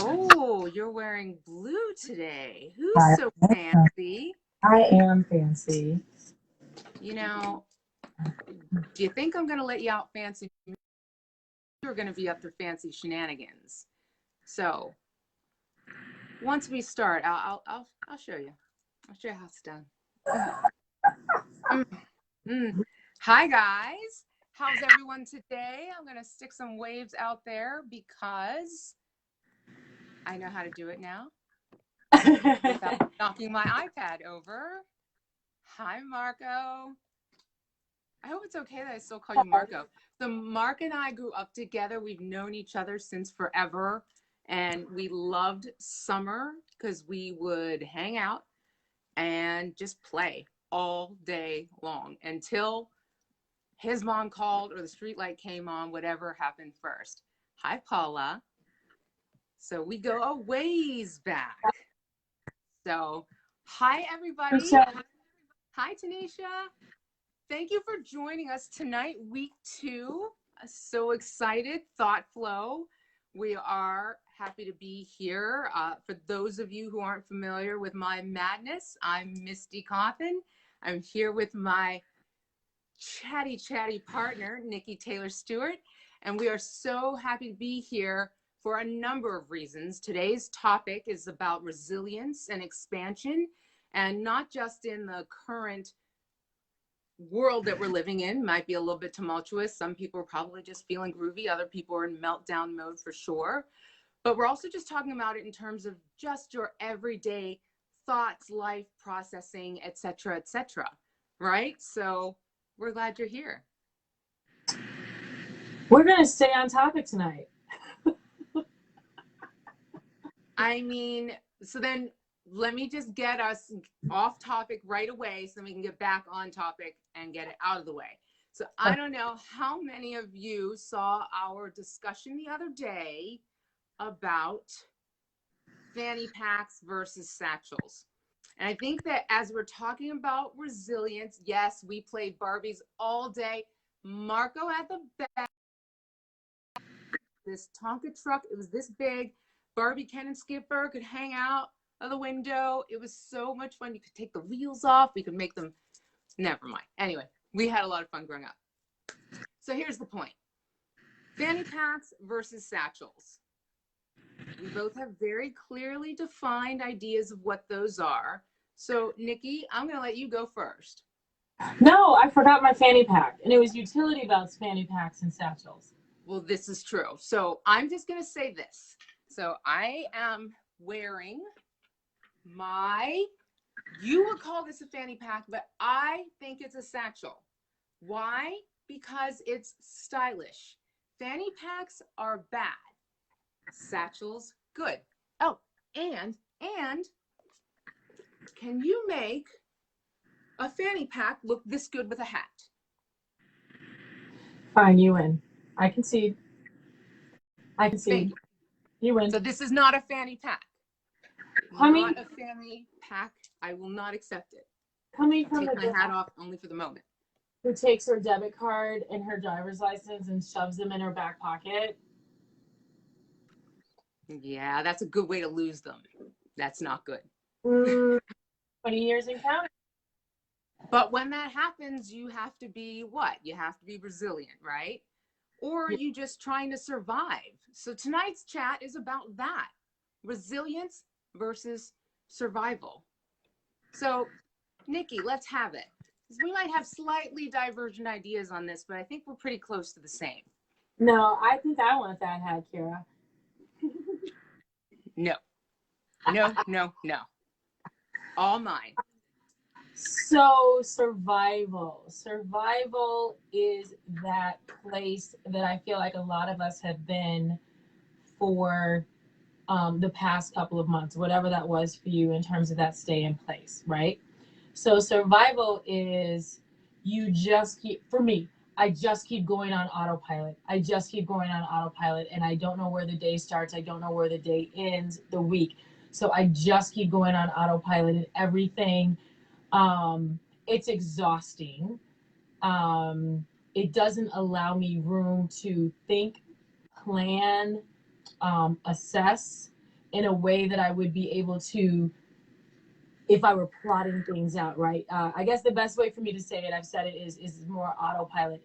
Oh, you're wearing blue today. Who's I, so fancy? I am fancy. You know, do you think I'm going to let you out fancy? You're going to be up to fancy shenanigans. So once we start, I'll show you. I'll show you how it's done. Mm, mm. Hi guys, how's everyone today? I'm going to stick some waves out there because I know how to do it now without knocking my iPad over. Hi, Marco. I hope it's okay that I still call you Marco. So Mark and I grew up together. We've known each other since forever. And we loved summer because we would hang out and just play all day long until his mom called or the street light came on, whatever happened first. Hi, Paula. So we go a ways back. So hi, everybody. Hi, Tanisha. Thank you for joining us tonight, week 2. So excited, ThoughtFLOW. We are happy to be here. For those of you who aren't familiar with my madness, I'm Misty Cauthen. I'm here with my chatty partner, Nikki Taylor Stewart, and we are so happy to be here for a number of reasons. Today's topic is about resilience and expansion, and not just in the current world that we're living in. Might be a little bit tumultuous. Some people are probably just feeling groovy. Other people are in meltdown mode for sure. But we're also just talking about it in terms of just your everyday thoughts, life processing, etc., right? So we're glad you're here. We're going to stay on topic tonight. I mean, so then let me just get us off topic right away so we can get back on topic and get it out of the way. So I don't know how many of you saw our discussion the other day about fanny packs versus satchels. And I think that as we're talking about resilience, yes, we played Barbies all day. Marco at the back, this Tonka truck, it was this big. Barbie, Ken, and Skipper could hang out of the window. It was so much fun. You could take the wheels off. We could make them, never mind. Anyway, we had a lot of fun growing up. So here's the point. Fanny packs versus satchels. We both have very clearly defined ideas of what those are. So Nikki, I'm going to let you go first. No, I forgot my fanny pack. And it was utility belts, fanny packs, and satchels. Well, this is true. So I'm just going to say this. So I am wearing my, you would call this a fanny pack, but I think it's a satchel. Why? Because it's stylish. Fanny packs are bad. Satchels, good. Oh, and can you make a fanny pack look this good with a hat? Fine, you win. I concede. You win. So this is not a fanny pack. Not a fanny pack. I will not accept it. Coming from Take my hat off only for the moment. Who takes her debit card and her driver's license and shoves them in her back pocket. Yeah, that's a good way to lose them. That's not good. 20 years in counting. But when that happens, you have to be what? You have to be resilient, right? Or are you just trying to survive? So tonight's chat is about that. Resilience versus survival. So, Nikki, let's have it. We might have slightly divergent ideas on this, but I think we're pretty close to the same. No, I think I want that hat, Kira. No. All mine. So survival is that place that I feel like a lot of us have been for the past couple of months, whatever that was for you in terms of that stay in place, right? So survival is you just keep, for me, I just keep going on autopilot. And I don't know where the day starts. I don't know where the day ends, the week. So I just keep going on autopilot and everything. It's exhausting. It doesn't allow me room to think, plan, assess, in a way that I would be able to, if I were plotting things out, right? I guess the best way for me to say it, I've said it, is more autopilot.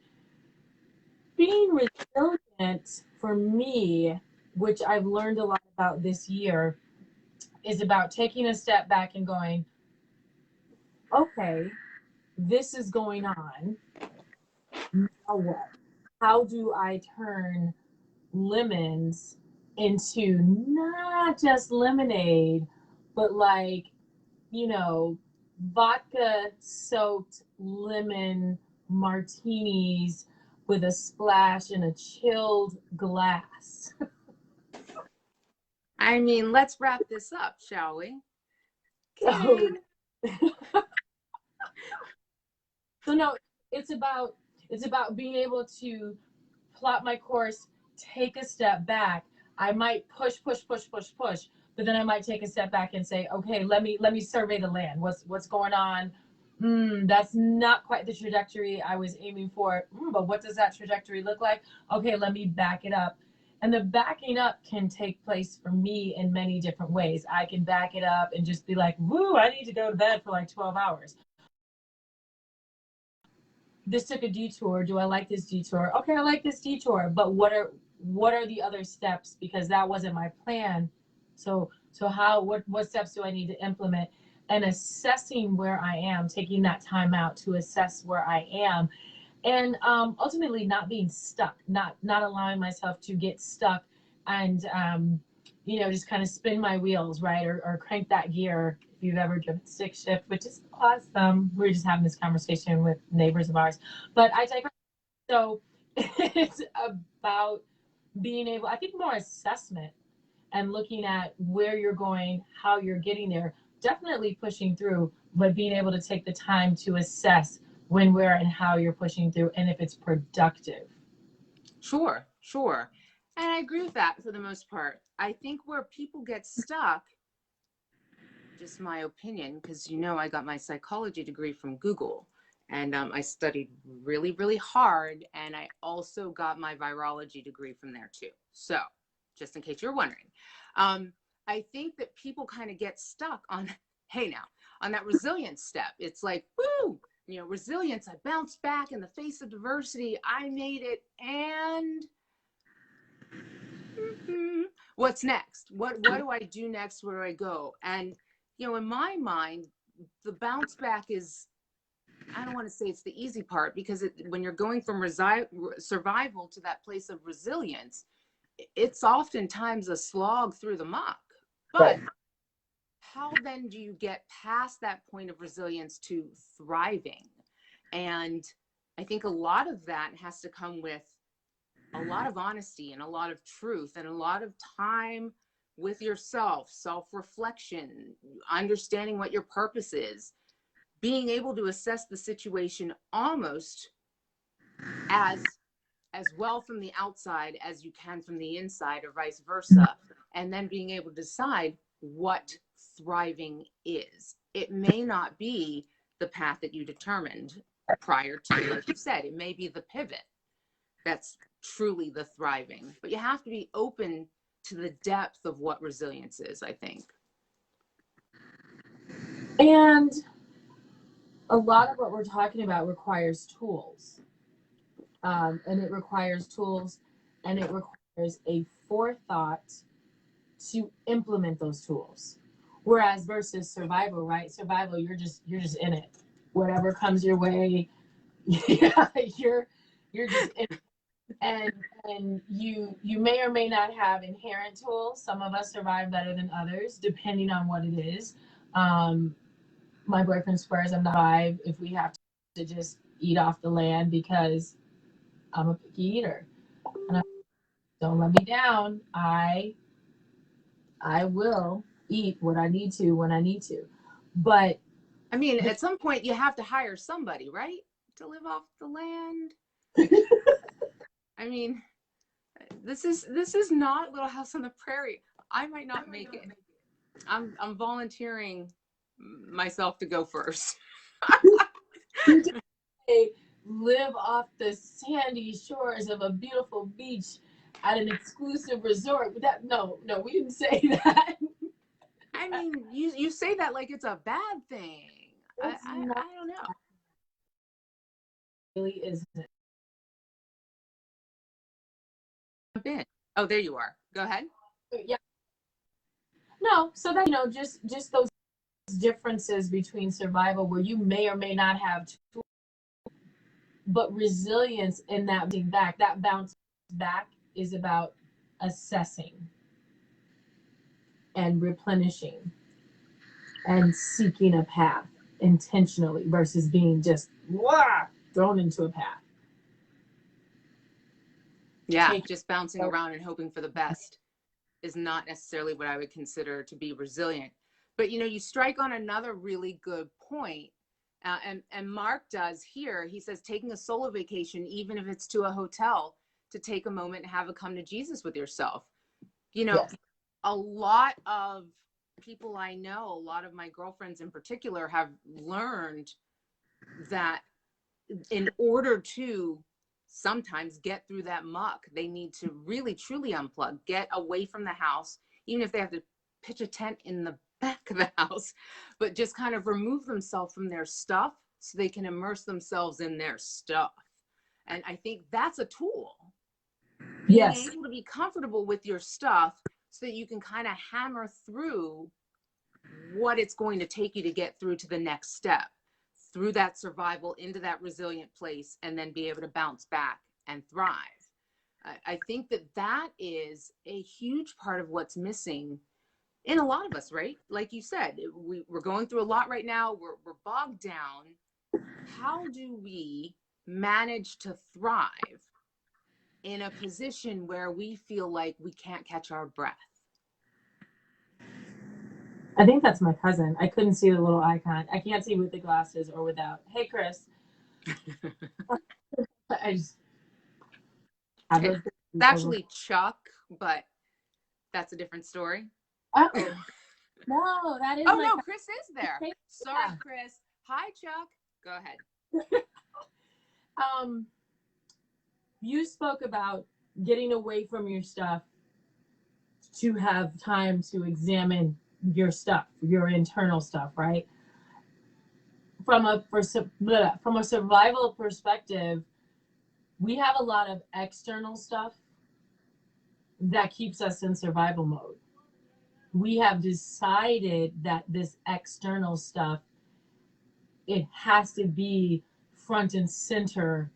Being resilient for me, which I've learned a lot about this year, is about taking a step back and going, okay, this is going on. Now what? How do I turn lemons into not just lemonade, but like, vodka soaked lemon martinis with a splash in a chilled glass? I mean, let's wrap this up, shall we? So, Kidding. so no, it's about being able to plot my course, take a step back. I might push, but then I might take a step back and say, okay, let me survey the land. What's going on? That's not quite the trajectory I was aiming for. But what does that trajectory look like? Okay, let me back it up. And the backing up can take place for me in many different ways. I can back it up and just be like, woo, I need to go to bed for like 12 hours. This took a detour. Do I like this detour? Okay, I like this detour, but what are the other steps? Because that wasn't my plan. So what steps do I need to implement? And assessing where I am, taking that time out to assess where I am, and ultimately not being stuck, not allowing myself to get stuck, and just kind of spin my wheels, right, or crank that gear. If you've ever driven stick shift, which is awesome. We were just having this conversation with neighbors of ours, but I digress. So it's about being able, I think, more assessment and looking at where you're going, how you're getting there, definitely pushing through, but being able to take the time to assess when, where, and how you're pushing through, and if it's productive. Sure, sure. And I agree with that for the most part. I think where people get stuck, just my opinion, because I got my psychology degree from Google, and I studied really, really hard, and I also got my virology degree from there too. So, just in case you're wondering, I think that people kind of get stuck on, hey, now, on that resilience step. It's like, woo, resilience. I bounced back in the face of diversity. I made it, and what's next? What do I do next? Where do I go? And in my mind, the bounce back is, I don't want to say it's the easy part, because when you're going from survival to that place of resilience, it's oftentimes a slog through the muck. But Right. how then do you get past that point of resilience to thriving? And I think a lot of that has to come with a lot of honesty and a lot of truth and a lot of time with yourself, self-reflection, understanding what your purpose is, being able to assess the situation almost as well from the outside as you can from the inside, or vice versa, and then being able to decide what thriving is. It may not be the path that you determined prior to, like you said, it may be the pivot that's truly the thriving, but you have to be open to the depth of what resilience is, I think. And a lot of what we're talking about requires tools. And it requires tools, and it requires a forethought to implement those tools. Whereas versus survival, right? Survival, you're just in it. Whatever comes your way, yeah, you're just in it. And you may or may not have inherent tools. Some of us survive better than others, depending on what it is. My boyfriend swears I'm not alive if we have to just eat off the land, because I'm a picky eater. And don't let me down. I will eat what I need to when I need to. But I mean, at some point you have to hire somebody, right? To live off the land. I mean, this is not Little House on the Prairie. I might not make it. I'm volunteering myself to go first. live off the sandy shores of a beautiful beach at an exclusive resort. But no, we didn't say that. I mean, you say that like it's a bad thing. It's not, I don't know. really isn't. Oh, there you are. Go ahead. Yeah. No, so that just those differences between survival where you may or may not have tools, but resilience in that bounce back is about assessing and replenishing and seeking a path intentionally versus being just thrown into a path. Yeah, just bouncing around and hoping for the best is not necessarily what I would consider to be resilient. But you strike on another really good point. And Mark does here. He says taking a solo vacation, even if it's to a hotel, to take a moment and have a come to Jesus with yourself. Yes. A lot of people I know, a lot of my girlfriends in particular, have learned that in order to sometimes get through that muck, they need to really truly unplug, get away from the house, even if they have to pitch a tent in the back of the house, but just kind of remove themselves from their stuff so they can immerse themselves in their stuff. And I think that's a tool. Being able to be comfortable with your stuff so that you can kind of hammer through what it's going to take you to get through to the next step, through that survival into that resilient place, and then be able to bounce back and thrive. I think that is a huge part of what's missing in a lot of us, right? Like you said, we're going through a lot right now. We're bogged down. How do we manage to thrive in a position where we feel like we can't catch our breath? I think that's my cousin. I couldn't see the little icon. I can't see with the glasses or without. Hey, Chris. I just have those. It's actually Chuck, but that's a different story. Oh, no, that is. Oh, no, Chris is there. Sorry, Yeah. Chris. Hi, Chuck. Go ahead. You spoke about getting away from your stuff to have time to examine your stuff, your internal stuff, right? From a survival perspective, we have a lot of external stuff that keeps us in survival mode. We have decided that this external stuff, it has to be front and center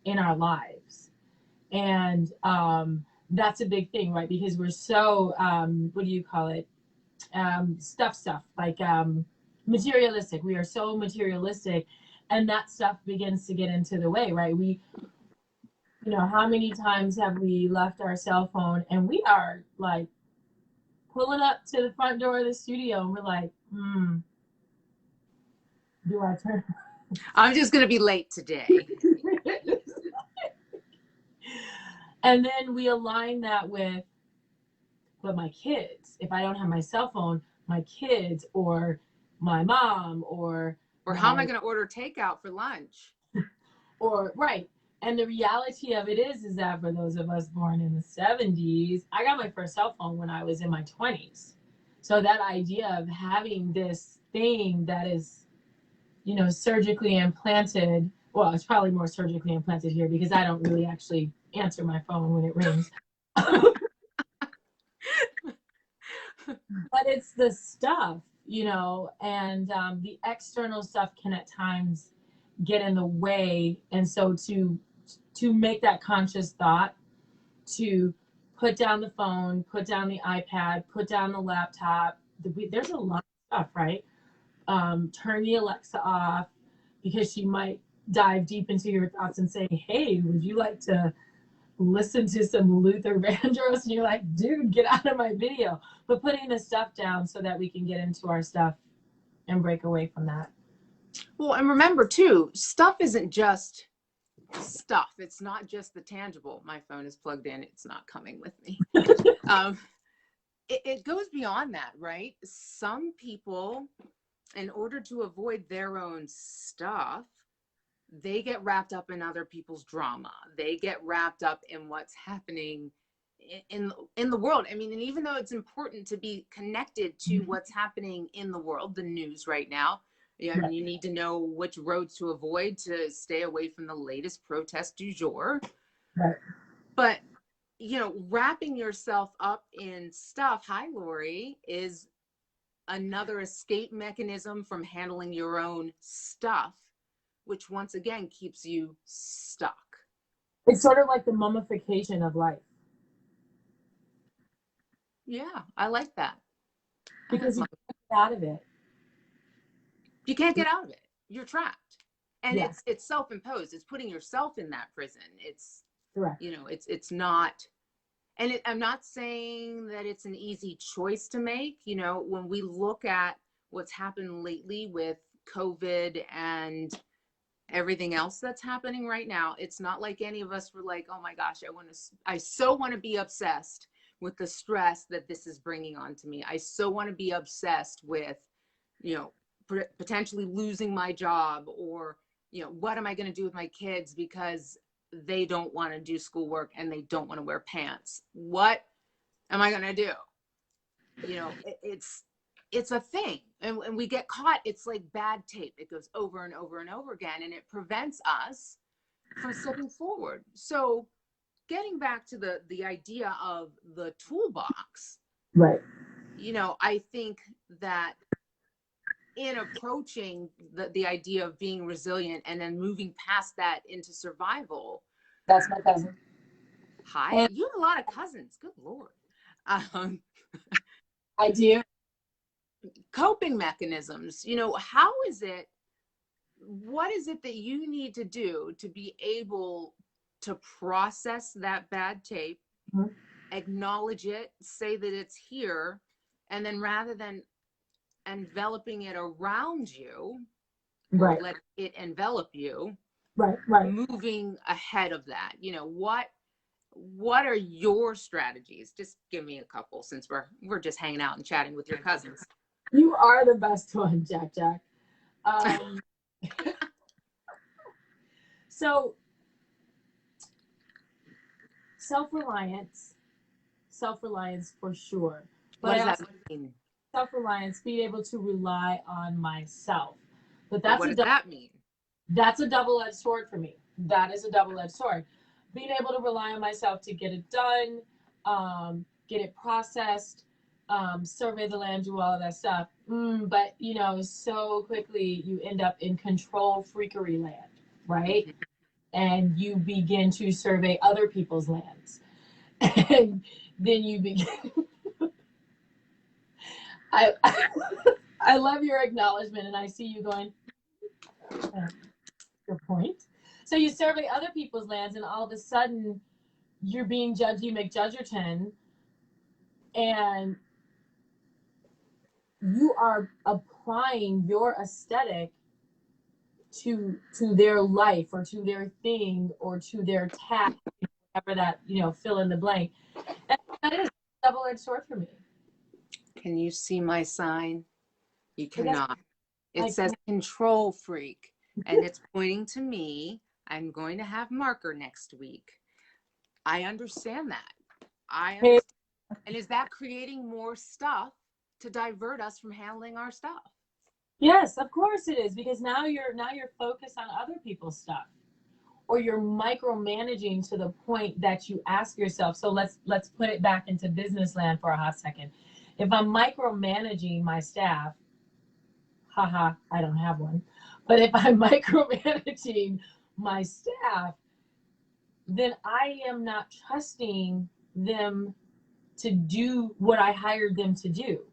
in our lives. And that's a big thing, right? Because we're so, what do you call it? Stuff, like materialistic. We are so materialistic, and that stuff begins to get into the way, right? How many times have we left our cell phone and we are like pulling up to the front door of the studio and we're like, do I turn? I'm just going to be late today. And then we align that with, but my kids, if I don't have my cell phone, my kids or my mom or how am I going to order takeout for lunch? Or right. And the reality of it is that for those of us born in the 70s, I got my first cell phone when I was in my 20s. So that idea of having this thing that is, surgically implanted, well, it's probably more surgically implanted here because I don't really actually answer my phone when it rings. But it's the stuff, and the external stuff can at times get in the way. And so to make that conscious thought to put down the phone, put down the iPad, put down the laptop, there's a lot of stuff, right? Turn the Alexa off because she might dive deep into your thoughts and say, hey, would you like to listen to some Luther Vandross? And you're like, dude, get out of my video. But putting the stuff down so that we can get into our stuff and break away from that. Well, and remember too, stuff isn't just stuff. It's not just the tangible. My phone is plugged in. It's not coming with me. It goes beyond that, right? Some people, in order to avoid their own stuff, they get wrapped up in other people's drama. They get wrapped up in what's happening in the world. I mean, and even though it's important to be connected to what's happening in the world, the news right now, yeah, I mean, you need to know which roads to avoid to stay away from the latest protest du jour. Right. But, wrapping yourself up in stuff, hi, Lori, is another escape mechanism from handling your own stuff, which once again keeps you stuck. It's sort of like the mummification of life. Yeah, I like that. Because you can't get out of it. You can't get out of it. You're trapped. And Yeah. it's self-imposed. It's putting yourself in that prison. It's, Correct. It's not, and I'm not saying that it's an easy choice to make. When we look at what's happened lately with COVID and everything else that's happening right now, it's not like any of us were like, oh my gosh, I so want to be obsessed with the stress that this is bringing on to me. I so want to be obsessed with, potentially losing my job, or, what am I going to do with my kids because they don't want to do schoolwork and they don't want to wear pants. What am I going to do? It's a thing. And we get caught. It's like bad tape. It goes over and over and over again, and it prevents us from stepping forward. So getting back to the idea of the toolbox, right. I think that in approaching the idea of being resilient and then moving past that into survival. That's my cousin. Hi, you have a lot of cousins. Good Lord. I do. Coping mechanisms, what is it that you need to do to be able to process that bad tape, mm-hmm. acknowledge it, say that it's here, and then rather than enveloping it around you, right. let it envelop you, right. Moving ahead of that, what are your strategies? Just give me a couple, since we're just hanging out and chatting with your cousins. You are the best one, Jack. So self-reliance for sure. But what does that mean? Self-reliance, being able to rely on myself. But what does that mean? That's a double-edged sword for me. That is a double-edged sword. Being able to rely on myself to get it done, get it processed, survey the land, do all of that stuff. But, so quickly you end up in control freakery land, right? Mm-hmm. And you begin to survey other people's lands. And then you begin... I love your acknowledgement, and I see you going, your point. So you survey other people's lands, and all of a sudden you're being Judgy McJudgerton, and you are applying your aesthetic to their life, or to their thing, or to their task, whatever that, fill in the blank. And that is a double-edged sword for me. Can you see my sign? You cannot. It says control freak, and it's pointing to me. I'm going to have marker next week. I understand that. And is that creating more stuff to divert us from handling our stuff? Yes, of course it is, because now you're focused on other people's stuff, or you're micromanaging to the point that you ask yourself. So let's put it back into business land for a hot second. If I'm micromanaging my staff, I don't have one. But if I'm micromanaging my staff, then I am not trusting them to do what I hired them to do.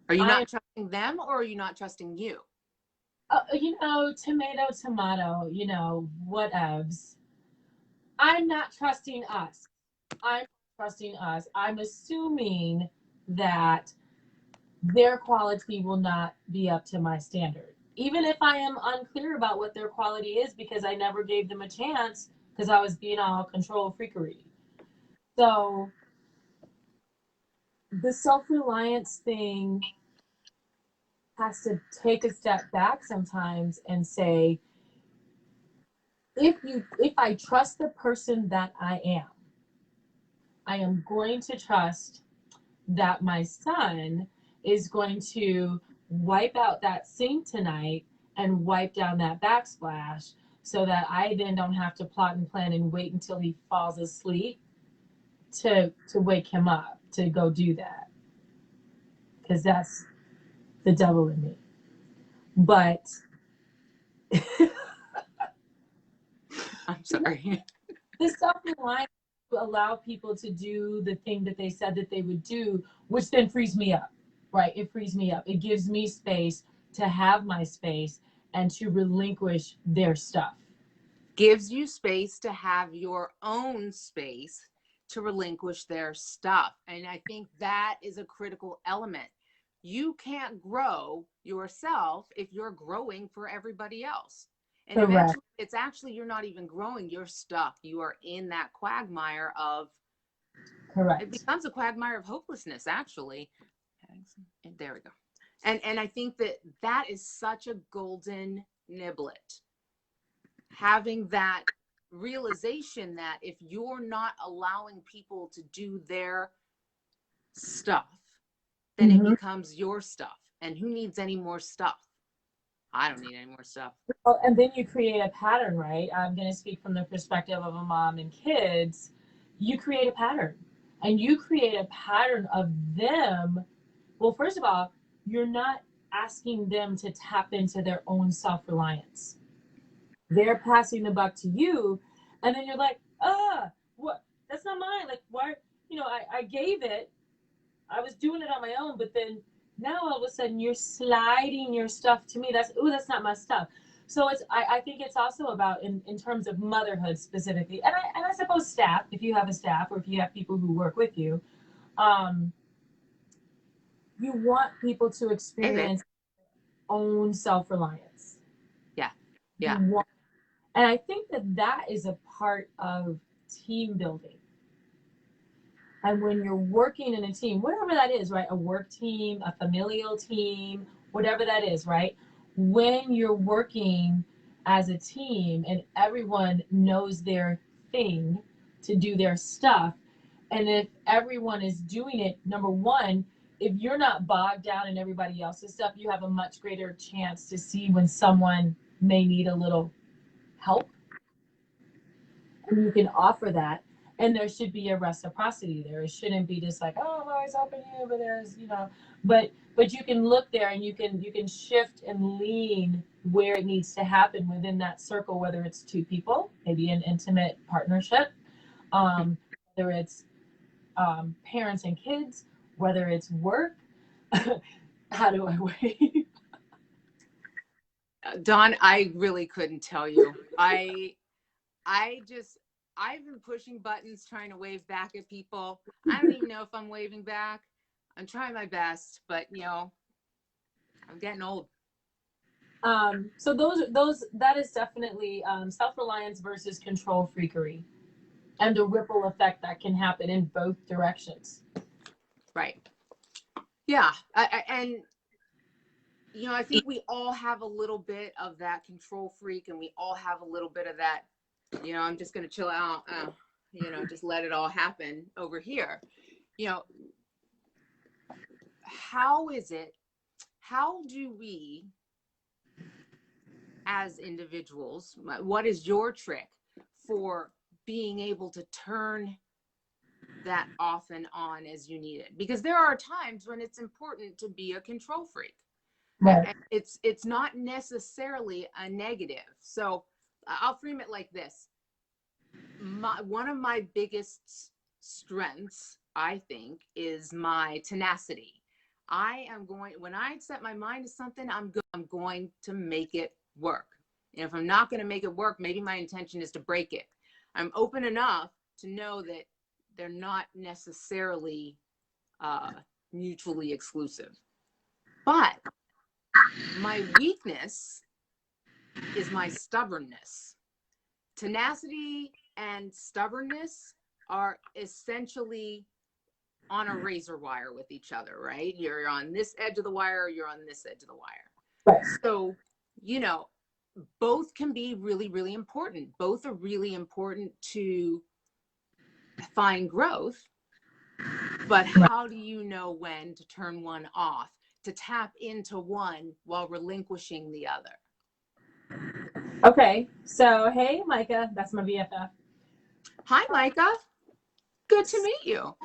Are you not trusting them, or are you not trusting you? Tomato, whatevs. I'm not trusting us. I'm trusting us. I'm assuming that their quality will not be up to my standard, even if I am unclear about what their quality is, because I never gave them a chance, because I was being all control freakery. So the self-reliance thing has to take a step back sometimes and say, if I trust the person that I am, I am going to trust that my son is going to wipe out that sink tonight and wipe down that backsplash so that I then don't have to plot and plan and wait until he falls asleep to wake him up to go do that, because that's the devil in me. But I'm sorry. the self-reliance to allow people to do the thing that they said that they would do, which then frees me up, right? It frees me up. It gives me space to have my space and to relinquish their stuff. Gives you space to have your own space to relinquish their stuff. And I think that is a critical element. You can't grow yourself if you're growing for everybody else. And Correct. eventually, it's actually, you're not even growing, you're stuck. You are in that quagmire of, Correct. it becomes a quagmire of hopelessness, actually. And there we go. And I think that is such a golden niblet. Having that realization that if you're not allowing people to do their stuff, then it becomes your stuff. And who needs any more stuff? I don't need any more stuff. Oh, and then you create a pattern, right? I'm going to speak from the perspective of a mom and kids. You create a pattern, and you create a pattern of them. Well, first of all, you're not asking them to tap into their own self-reliance. They're passing the buck to you, and then you're like, what? That's not mine. Like, why? I gave it. I was doing it on my own, but then now all of a sudden you're sliding your stuff to me. That's not my stuff. So I think it's also about in terms of motherhood specifically, and I suppose staff, if you have a staff or if you have people who work with you, you want people to experience their own self-reliance. Yeah. Yeah. And I think that is a part of team building. And when you're working in a team, whatever that is, right? A work team, a familial team, whatever that is, right? When you're working as a team and everyone knows their thing to do their stuff, and if everyone is doing it, number one, if you're not bogged down in everybody else's stuff, you have a much greater chance to see when someone may need a little help. And you can offer that. And there should be a reciprocity there. It shouldn't be just like, oh, I'm always helping you, but there's, but you can look there and you can shift and lean where it needs to happen within that circle, whether it's two people, maybe an intimate partnership, whether it's parents and kids, whether it's work. How do I wait? Dawn, I really couldn't tell you. I've been pushing buttons, trying to wave back at people. I don't even know if I'm waving back. I'm trying my best, but I'm getting old. So that is definitely self-reliance versus control freakery, and the ripple effect that can happen in both directions. Right. Yeah. And I think we all have a little bit of that control freak, and we all have a little bit of that, I'm just going to chill out, just let it all happen over here. How do we, as individuals, what is your trick for being able to turn that off and on as you need it? Because there are times when it's important to be a control freak. Right. It's not necessarily a negative. So I'll frame it like this. One of my biggest strengths, I think, is my tenacity. When I set my mind to something, I'm going to make it work. And if I'm not going to make it work, maybe my intention is to break it. I'm open enough to know that they're not necessarily mutually exclusive. But my weakness is my stubbornness. Tenacity and stubbornness are essentially on a razor wire with each other, right? You're on this edge of the wire, you're on this edge of the wire. Right. So, both can be really, really important. Both are really important to find growth, But how do you know when to turn one off, to tap into one while relinquishing the other? Okay, so hey, Micah, that's my BFF. Hi, Micah. Good to meet you.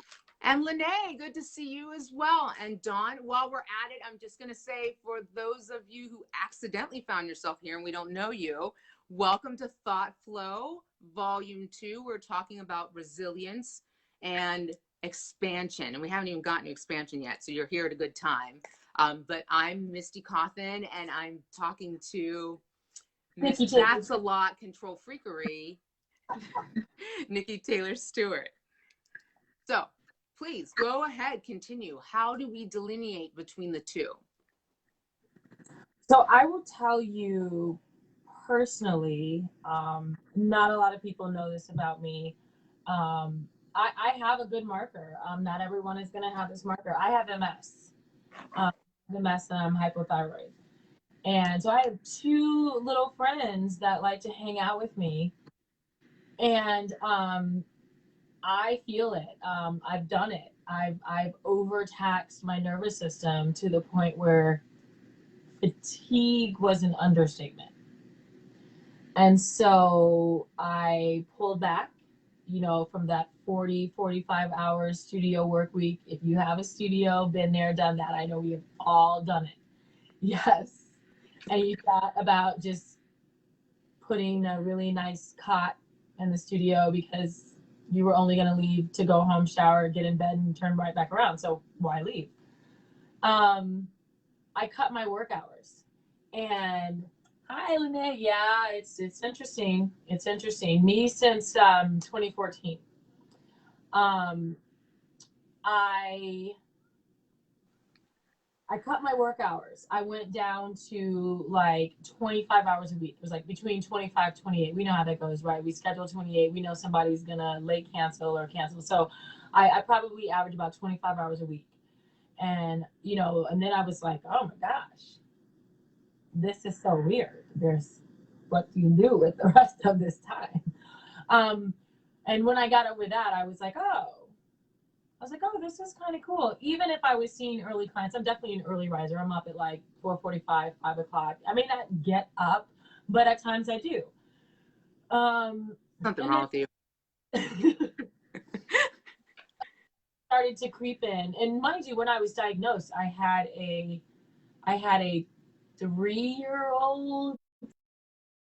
And Lynne, good to see you as well. And Dawn, while we're at it, I'm just going to say, for those of you who accidentally found yourself here and we don't know you, welcome to ThoughtFLOW Volume 2. We're talking about resilience and expansion. And we haven't even gotten to expansion yet, so you're here at a good time. But I'm Misty Cauthen, and I'm talking to Miss That's a Lot Control Freakery, Nikki Taylor Stewart. So please go ahead, continue. How do we delineate between the two? So I will tell you personally, not a lot of people know this about me. I have a good marker. Not everyone is going to have this marker. I have MS. MS and I'm hypothyroid. And so I have two little friends that like to hang out with me. And I feel it. I've done it. I've overtaxed my nervous system to the point where fatigue was an understatement. And so I pulled back, from that 40, 45 hours studio work week. If you have a studio, been there, done that. I know we have all done it. Yes. And you thought about just putting a really nice cot in the studio because you were only going to leave to go home, shower, get in bed, and turn right back around. So why leave? I cut my work hours. And hi, Lynne. Yeah, it's interesting. It's interesting. Me since 2014. I cut my work hours. I went down to like 25 hours a week. It was like between 25, 28. We know how that goes, right? We schedule 28. We know somebody's going to late cancel or cancel. So I probably average about 25 hours a week. And, and then I was like, oh my gosh, this is so weird. What do you do with the rest of this time? And when I got over that, I was like, oh, this is kind of cool. Even if I was seeing early clients, I'm definitely an early riser. I'm up at like 4:45, 5 o'clock. I may not get up, but at times I do. Something wrong with you. Started to creep in. And mind you, when I was diagnosed, I had a 3-year-old,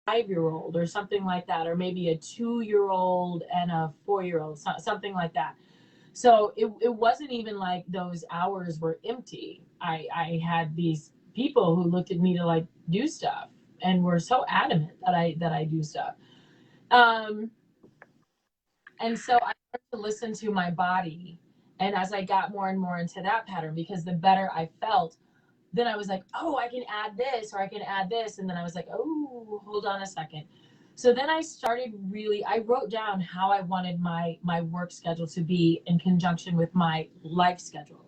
5-year-old, or something like that, or maybe a 2-year-old and a 4-year-old, something like that. So it wasn't even like those hours were empty. I had these people who looked at me to like do stuff and were so adamant that I do stuff. And so I started to listen to my body. And as I got more and more into that pattern, because the better I felt, then I was like, oh, I can add this or I can add this. And then I was like, oh, hold on a second. So then I wrote down how I wanted my work schedule to be in conjunction with my life schedule.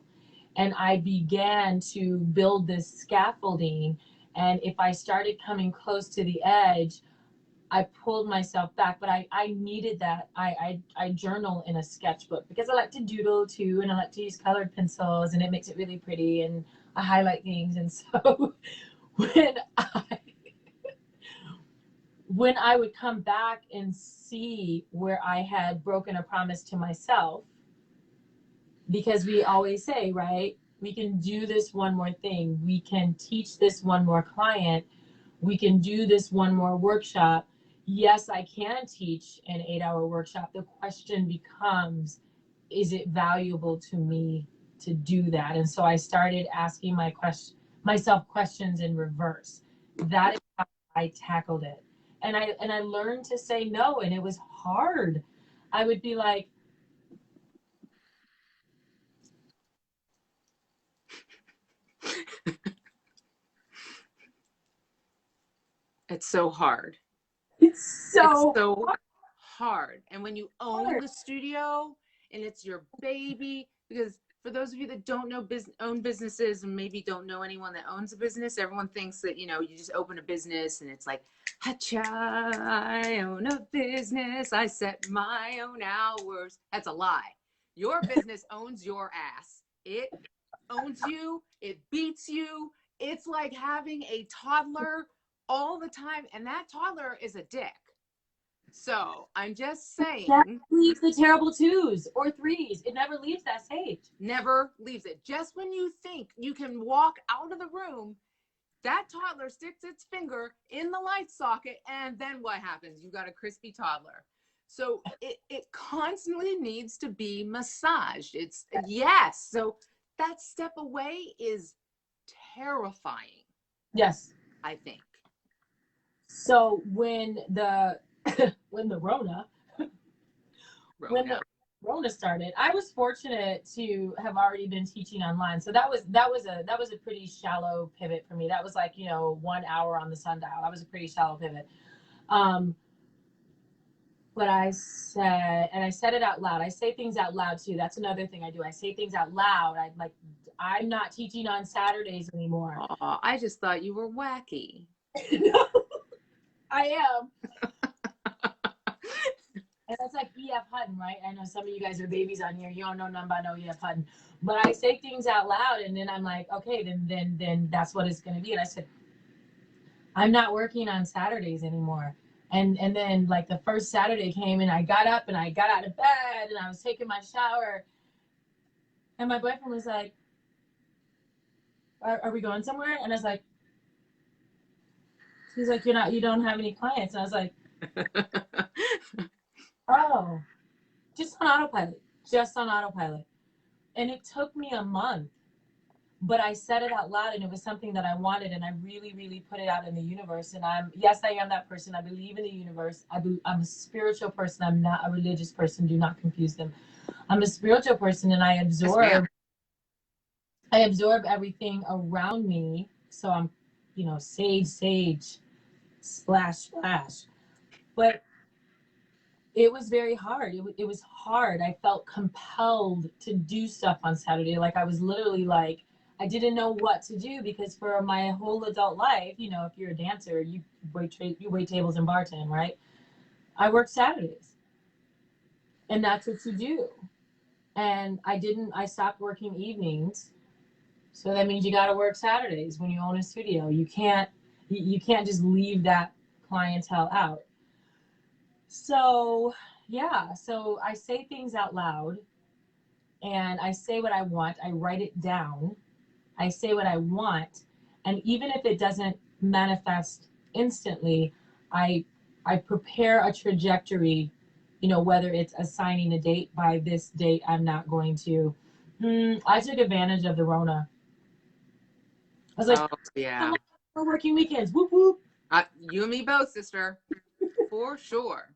And I began to build this scaffolding. And if I started coming close to the edge, I pulled myself back, but I needed that. I journal in a sketchbook because I like to doodle too, and I like to use colored pencils, and it makes it really pretty, and I highlight things. And so when I would come back and see where I had broken a promise to myself, because we always say, right, we can do this one more thing. We can teach this one more client. We can do this one more workshop. Yes, I can teach an 8-hour workshop. The question becomes, is it valuable to me to do that? And so I started asking myself questions in reverse. That is how I tackled it. And I learned to say no, and it was hard. I would be like, it's so hard. It's so hard. And when you own the studio and it's your baby, because for those of you that don't know own businesses and maybe don't know anyone that owns a business, everyone thinks that, you just open a business and it's like, hacha, I own a business. I set my own hours. That's a lie. Your business owns your ass. It owns you. It beats you. It's like having a toddler all the time. And that toddler is a dick. So I'm just saying. That leaves the terrible 2s or 3s. It never leaves that stage. Never leaves it. Just when you think you can walk out of the room, that toddler sticks its finger in the light socket, and then what happens? You got a crispy toddler. So it constantly needs to be massaged. It's yes. So that step away is terrifying. Yes. I think. So when the when the Rona started, I was fortunate to have already been teaching online. So that was a pretty shallow pivot for me. That was like, 1 hour on the sundial. That was a pretty shallow pivot. But I said, and I said it out loud. I say things out loud too. That's another thing I do. I say things out loud. I'm not teaching on Saturdays anymore. Oh, I just thought you were wacky. No, I am. And that's like E.F. Hutton, right? I know some of you guys are babies on here. You don't know nothing about no E.F. Hutton. But I say things out loud, and then I'm like, okay, then that's what it's going to be. And I said, I'm not working on Saturdays anymore. And then like the first Saturday came, and I got up and I got out of bed and I was taking my shower. And my boyfriend was like, are we going somewhere? And I was like, he's like, you don't have any clients. And I was like, oh, just on autopilot. And it took me a month, but I said it out loud, and it was something that I wanted, and I really, really put it out in the universe. And I am that person. I believe in the universe. I'm a spiritual person. I'm not a religious person. Do not confuse them. I'm a spiritual person, and I absorb everything around me. So I'm, sage, splash. But it was very hard. It was hard. I felt compelled to do stuff on Saturday. Like I was literally like, I didn't know what to do, because for my whole adult life, if you're a dancer, you wait tables and bartend, right? I work Saturdays, and that's what you do. And I stopped working evenings. So that means you got to work Saturdays when you own a studio. You can't just leave that clientele out. So, yeah, so I say things out loud, and I say what I want. I write it down. I say what I want. And even if it doesn't manifest instantly, I prepare a trajectory, whether it's assigning a date. By this date, I'm not going to. I took advantage of the Rona. I was like, oh, yeah, we're working weekends. Whoop, whoop. You and me both, sister, for sure.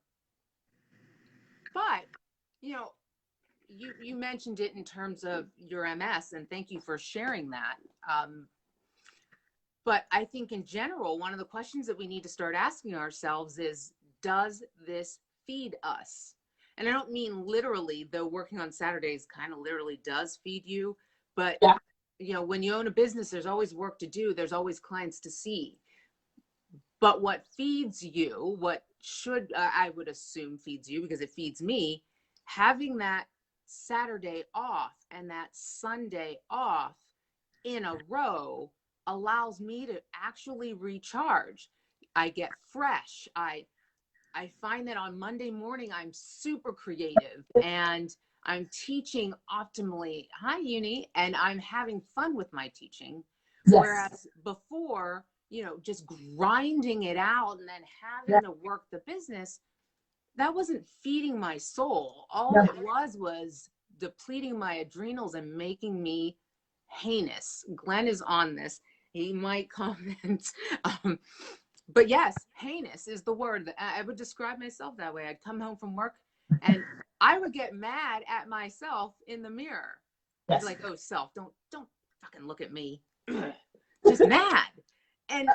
But, you mentioned it in terms of your MS, and thank you for sharing that. But I think in general, one of the questions that we need to start asking ourselves is, does this feed us? And I don't mean literally, though working on Saturdays kind of literally does feed you. But, yeah. When you own a business, there's always work to do. There's always clients to see. But what feeds you, what should, I would assume feeds you, because it feeds me, having that Saturday off and that Sunday off in a row allows me to actually recharge. I get fresh. I find that on Monday morning, I'm super creative, and I'm teaching optimally. Hi, Uni. And I'm having fun with my teaching. Yes. Whereas before, just grinding it out and then having to work the business, that wasn't feeding my soul. All it was depleting my adrenals and making me heinous. Glenn is on this. He might comment. But yes, heinous is the word that I would describe myself that way. I'd come home from work and I would get mad at myself in the mirror. I'd be like, oh, self, don't fucking look at me. Just mad. And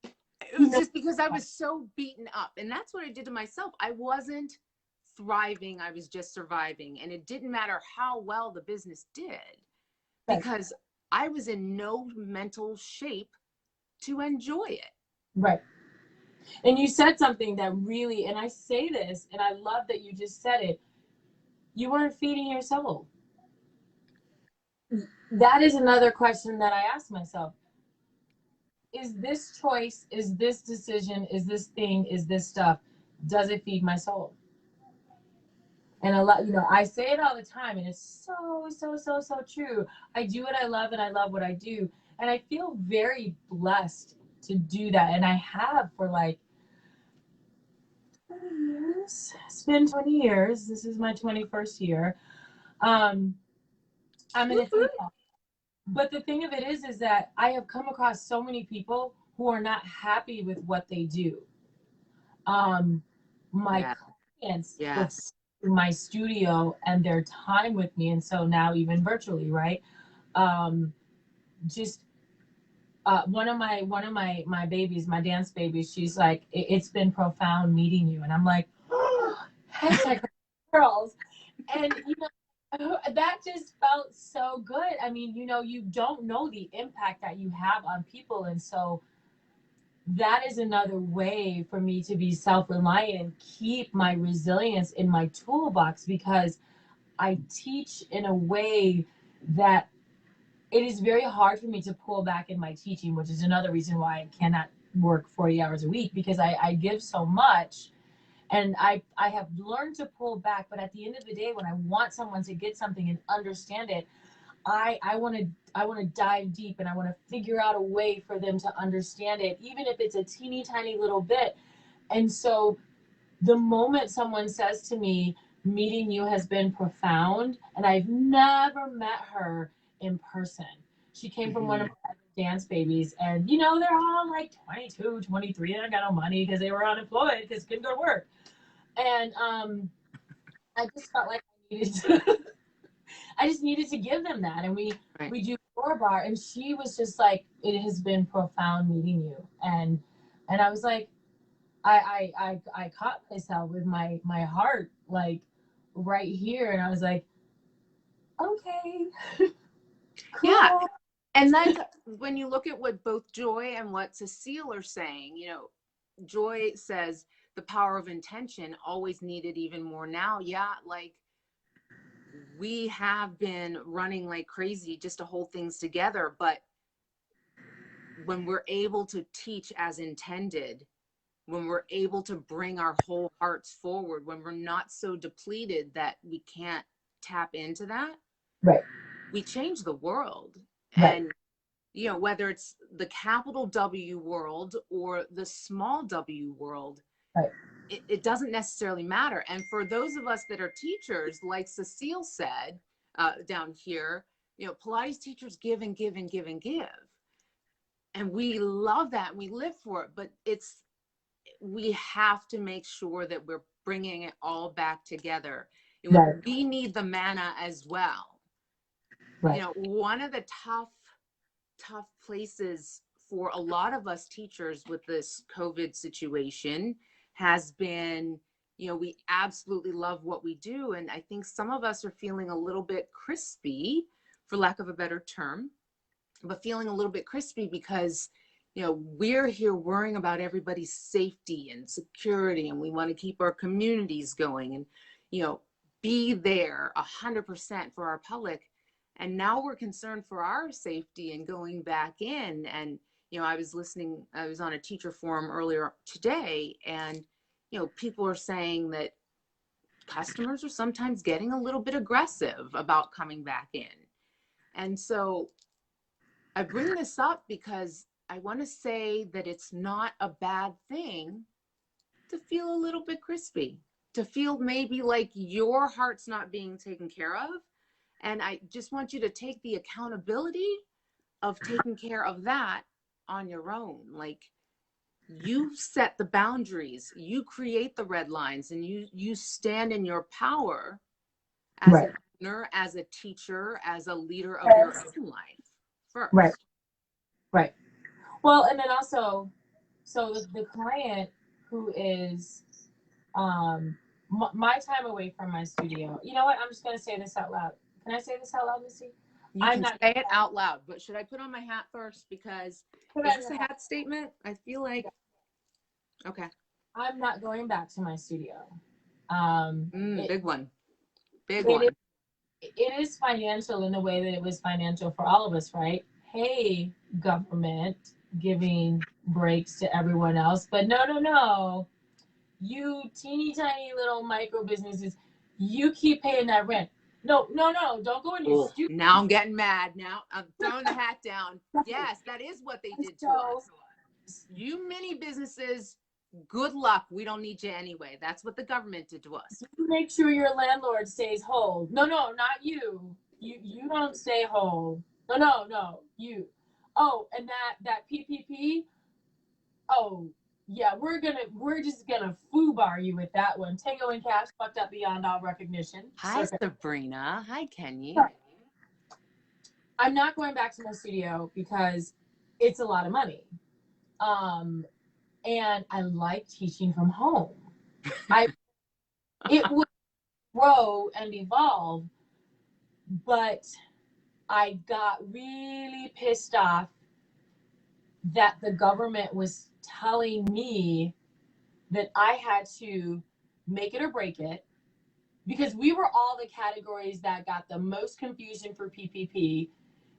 it was just because I was so beaten up. And that's what I did to myself. I wasn't thriving. I was just surviving. And it didn't matter how well the business did, because I was in no mental shape to enjoy it. Right. And you said something that really, and I say this, and I love that you just said it. you weren't feeding your soul. That is another question that I ask myself. Is this choice, is this decision, is this thing, is this stuff, does it feed my soul? And a lot, I say it all the time, and it's so true. I do what I love, and I love what I do. And I feel very blessed to do that. And I have for like 20 years. It's been 20 years. This is my 21st year. I'm in a female. But the thing of it is that I have come across so many people who are not happy with what they do. My Yeah. clients Yes. my studio and their time with me, and so now even virtually, right? Just one of my babies, my dance babies, she's like, it's been profound meeting you, and I'm like, oh, hashtag girls, and that just felt so good. I mean, you don't know the impact that you have on people, and so that is another way for me to be self-reliant and keep my resilience in my toolbox, because I teach in a way that it is very hard for me to pull back in my teaching, which is another reason why I cannot work 40 hours a week, because I give so much, and I have learned to pull back. But at the end of the day, when I want someone to get something and understand it, I want to dive deep, and I want to figure out a way for them to understand it, even if it's a teeny tiny little bit. And so the moment someone says to me, meeting you has been profound, and I've never met her in person. She came from one of my dance babies, and they're all like 22, 23, and I got no money because they were unemployed because couldn't go to work. And I just felt like I just needed to give them that. And we do 4 bar, and she was just like, it has been profound meeting you. And I was like, I caught myself with my heart like right here, and I was like, okay, cool. Yeah. And that's when you look at what both Joy and what Cecile are saying, Joy says the power of intention always needed even more now. Yeah, like we have been running like crazy just to hold things together, but when we're able to teach as intended, when we're able to bring our whole hearts forward, when we're not so depleted that we can't tap into that, Right. we change the world. Right. And whether it's the capital W world or the small w world, Right. it doesn't necessarily matter. And for those of us that are teachers, like Cecile said down here, Pilates teachers give and give and give and give. And we love that and we live for it, but we have to make sure that we're bringing it all back together. Right. We need the manna as well. Right. One of the tough places for a lot of us teachers with this COVID situation has been, we absolutely love what we do. And I think some of us are feeling a little bit crispy, for lack of a better term, but feeling a little bit crispy because, we're here worrying about everybody's safety and security, and we want to keep our communities going and, be there 100% for our public. And now we're concerned for our safety and going back in. And, I was on a teacher forum earlier today, and, people are saying that customers are sometimes getting a little bit aggressive about coming back in. And so I bring this up because I want to say that it's not a bad thing to feel a little bit crispy, to feel maybe like your heart's not being taken care of. And I just want you to take the accountability of taking care of that on your own. Like, you set the boundaries, you create the red lines, and you stand in your power as Right. an owner, as a teacher, as a leader of Yes. your own life first. Right. Right. Well, and then also, so the client who is my time away from my studio. You know what? I'm just gonna say this out loud. Can I say this out loud, Misty? You I'm can not say it out loud, but should I put on my hat first? Because Put is on this your a hat. hat statement? I feel like, okay. I'm not going back to my studio. Big one. Big one. It is financial in the way that it was financial for all of us, right? Hey, government giving breaks to everyone else. But no. You teeny tiny little micro businesses, you keep paying that rent. No, don't go in your stupid. Now I'm getting mad. Now I'm throwing the hat down. Yes, that is what they did to us. You mini businesses, good luck. We don't need you anyway. That's what the government did to us. Make sure your landlord stays whole. No, not you. You don't stay whole. No, you. Oh, and that PPP. Oh, yeah, we're just gonna foobar you with that one. Tango and Cash fucked up beyond all recognition. Hi, Sabrina. Hi, Kenny. I'm not going back to my studio because it's a lot of money. And I like teaching from home. It would grow and evolve, but I got really pissed off that the government was telling me that I had to make it or break it, because we were all the categories that got the most confusion for PPP.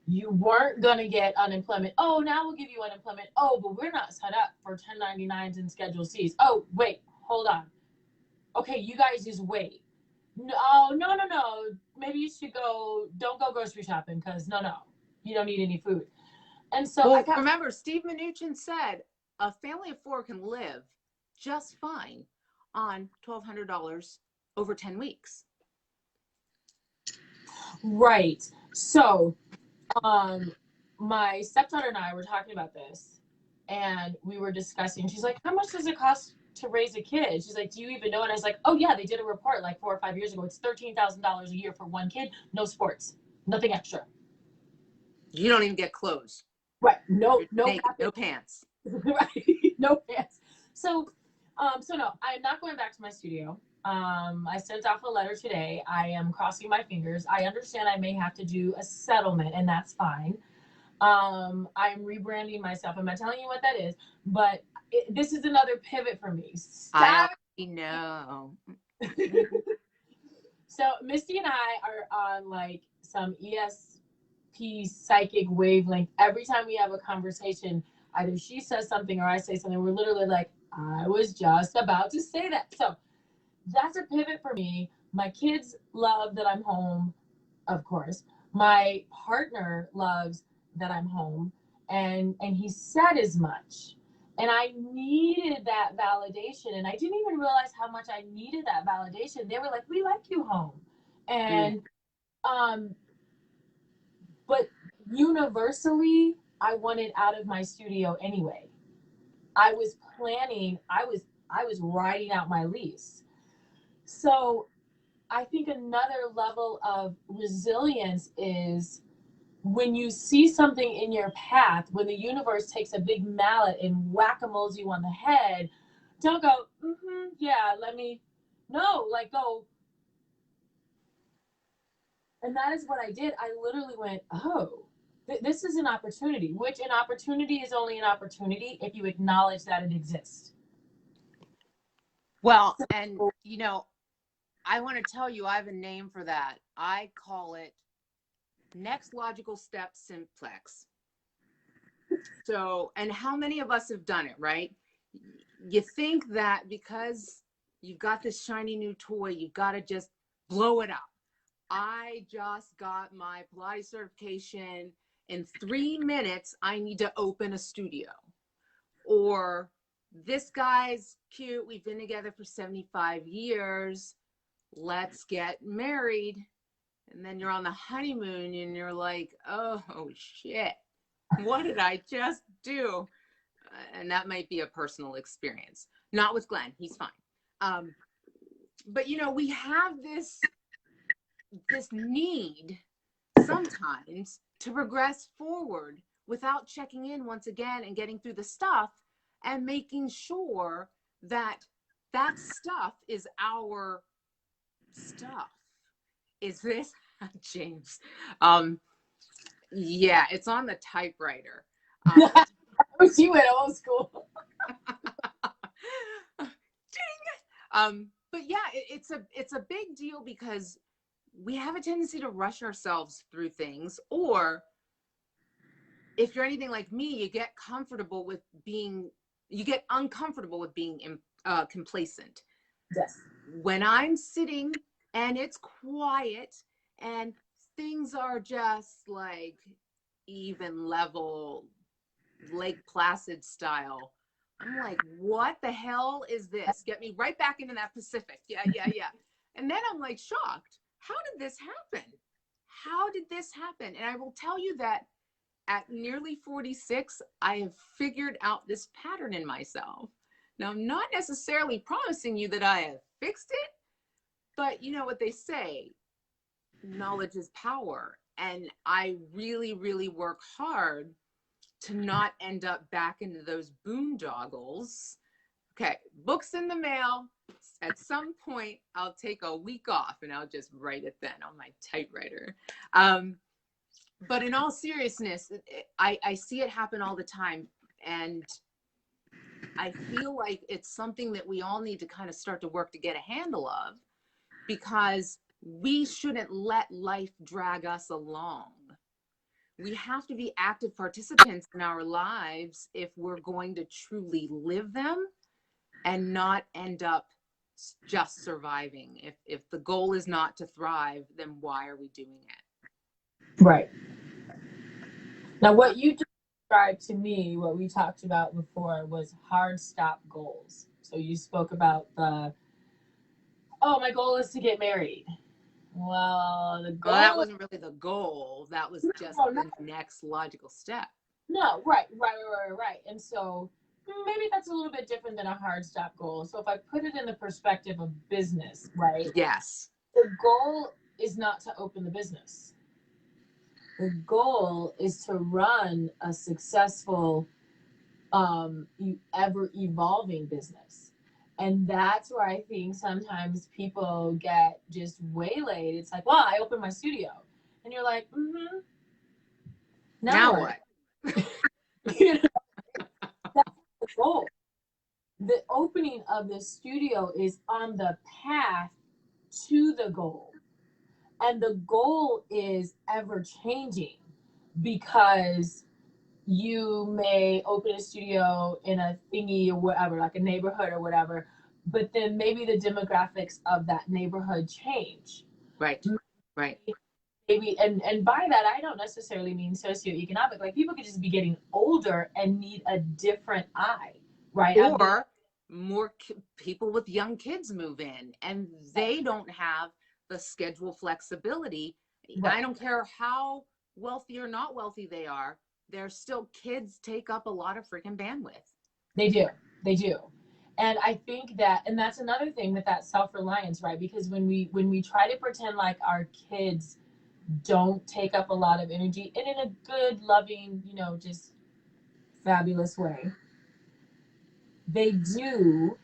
You weren't going to get unemployment. Oh, now we'll give you unemployment. Oh, but we're not set up for 1099s and Schedule Cs. Oh, wait, hold on. Okay, you guys just wait. No. Maybe you should don't go grocery shopping because no, you don't need any food. And so remember, Steve Mnuchin said a family of 4 can live just fine on $1,200 over 10 weeks. Right. So, my stepdaughter and I were talking about this, and we were discussing. She's like, "How much does it cost to raise a kid?" She's like, "Do you even know?" And I was like, "Oh yeah, they did a report like 4 or 5 years ago. It's $13,000 a year for one kid, no sports, nothing extra. You don't even get clothes. Right? No pants. Right? No pants. So no, I'm not going back to my studio. I sent off a letter today. I am crossing my fingers. I understand I may have to do a settlement, and that's fine. I'm rebranding myself. I'm not telling you what that is, but this is another pivot for me. Stop. I know. So Misty and I are on like some ESP psychic wavelength. Every time we have a conversation, either she says something or I say something, we're literally like, I was just about to say that. So that's a pivot for me. My kids love that I'm home, of course. My partner loves that I'm home, and he said as much. And I needed that validation, and I didn't even realize how much I needed that validation. They were like, "We like you home," and but universally, I wanted out of my studio anyway. I was planning. I was writing out my lease. So I think another level of resilience is when you see something in your path, when the universe takes a big mallet and whack-a-moles you on the head, don't go, like go. And that is what I did. I literally went, oh, this is an opportunity, which an opportunity is only an opportunity if you acknowledge that it exists. Well, and I want to tell you, I have a name for that. I call it next logical step simplex. So, and how many of us have done it, right? You think that because you've got this shiny new toy, you've got to just blow it up. I just got my Pilates certification. In 3 minutes, I need to open a studio. Or this guy's cute. We've been together for 75 years. Let's get married. And then you're on the honeymoon and you're like, oh shit, what did I just do? And that might be a personal experience. Not with Glenn, he's fine. But we have this need sometimes to progress forward without checking in once again and getting through the stuff and making sure that that stuff is our stuff. Is this James? Yeah, it's on the typewriter. You went old school. Ding. But yeah, it's a big deal because we have a tendency to rush ourselves through things, or if you're anything like me, you get uncomfortable with being complacent. Yes. When I'm sitting and it's quiet and things are just like even level, Lake Placid style, I'm like, what the hell is this? Get me right back into that Pacific. Yeah, yeah, yeah. And then I'm like shocked. How did this happen? How did this happen? And I will tell you that at nearly 46, I have figured out this pattern in myself. Now, I'm not necessarily promising you that I have fixed it, but you know what they say, knowledge is power. And I really, really work hard to not end up back into those boondoggles. Okay, books in the mail. At some point, I'll take a week off and I'll just write it then on my typewriter. But in all seriousness, I see it happen all the time. And I feel like it's something that we all need to kind of start to work to get a handle of, because we shouldn't let life drag us along. We have to be active participants in our lives if we're going to truly live them and not end up just surviving. If the goal is not to thrive, then why are we doing it? Right. Now, what you described to me, what we talked about before, was hard stop goals. So you spoke about my goal is to get married. Well, the goal. Well, that wasn't really the goal. That was just the next logical step. No, right. And so maybe that's a little bit different than a hard stop goal. So if I put it in the perspective of business, right? Yes. The goal is not to open the business. The goal is to run a successful, ever evolving business. And that's where I think sometimes people get just waylaid. It's like, well, I opened my studio. And you're like, Now what? You know, that's the goal. The opening of the studio is on the path to the goal. And the goal is ever changing, because you may open a studio in a thingy or whatever, like a neighborhood or whatever, but then maybe the demographics of that neighborhood change. Right. Maybe, and by that, I don't necessarily mean socioeconomic. Like, people could just be getting older and need a different eye, right? Or more people with young kids move in and they don't have the schedule flexibility. Right. I don't care how wealthy or not wealthy they are. They're still kids take up a lot of freaking bandwidth. They do. And I think that, and that's another thing with that self-reliance, right? Because when we try to pretend like our kids don't take up a lot of energy, and in a good, loving, just fabulous way, they do.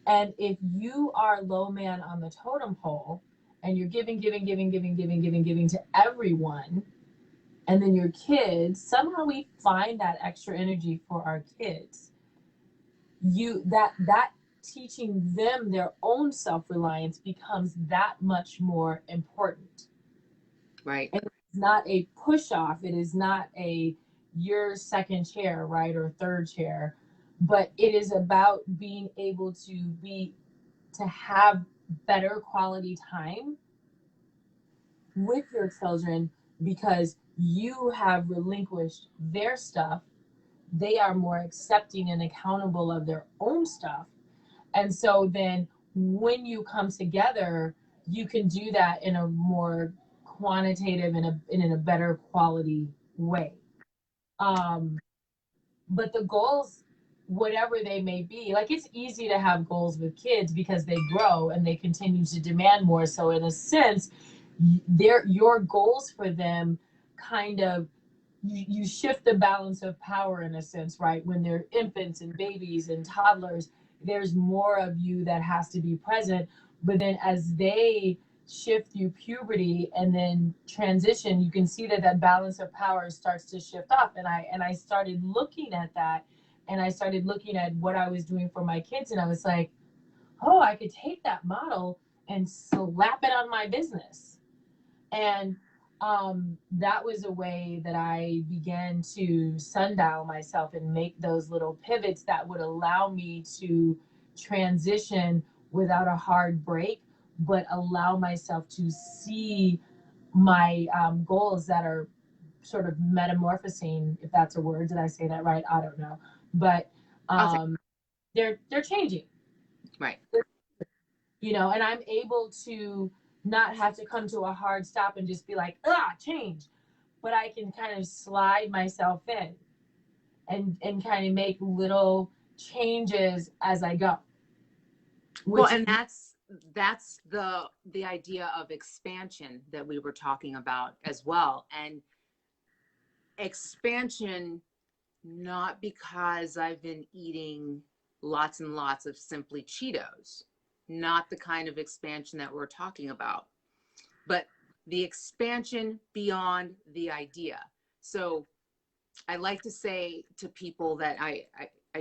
And if you are low man on the totem pole and you're giving to everyone, and then your kids, somehow we find that extra energy for our kids. That teaching them their own self-reliance becomes that much more important. Right. And it's not a push off. It is not your second chair, right, or third chair, but it is about being able to have better quality time with your children, because you have relinquished their stuff. They are more accepting and accountable of their own stuff. And so then when you come together, you can do that in a more quantitative and in a better quality way. But the goals, whatever they may be, like, it's easy to have goals with kids because they grow and they continue to demand more. So in a sense, your goals for them kind of, you shift the balance of power in a sense, right? When they're infants and babies and toddlers, there's more of you that has to be present. But then as they shift through puberty and then transition, you can see that balance of power starts to shift off. And I started looking at that, and I started looking at what I was doing for my kids, and I was like, oh, I could take that model and slap it on my business. And that was a way that I began to sundial myself and make those little pivots that would allow me to transition without a hard break, but allow myself to see my goals that are sort of metamorphosing, if that's a word. Did I say that right? I don't know. But they're changing. Right. You know, and I'm able to not have to come to a hard stop and just be like, change. But I can kind of slide myself in and kind of make little changes as I go. Well, and that's the idea of expansion that we were talking about as well. And expansion, not because I've been eating lots and lots of Simply Cheetos, not the kind of expansion that we're talking about, but the expansion beyond the idea. So I like to say to people that I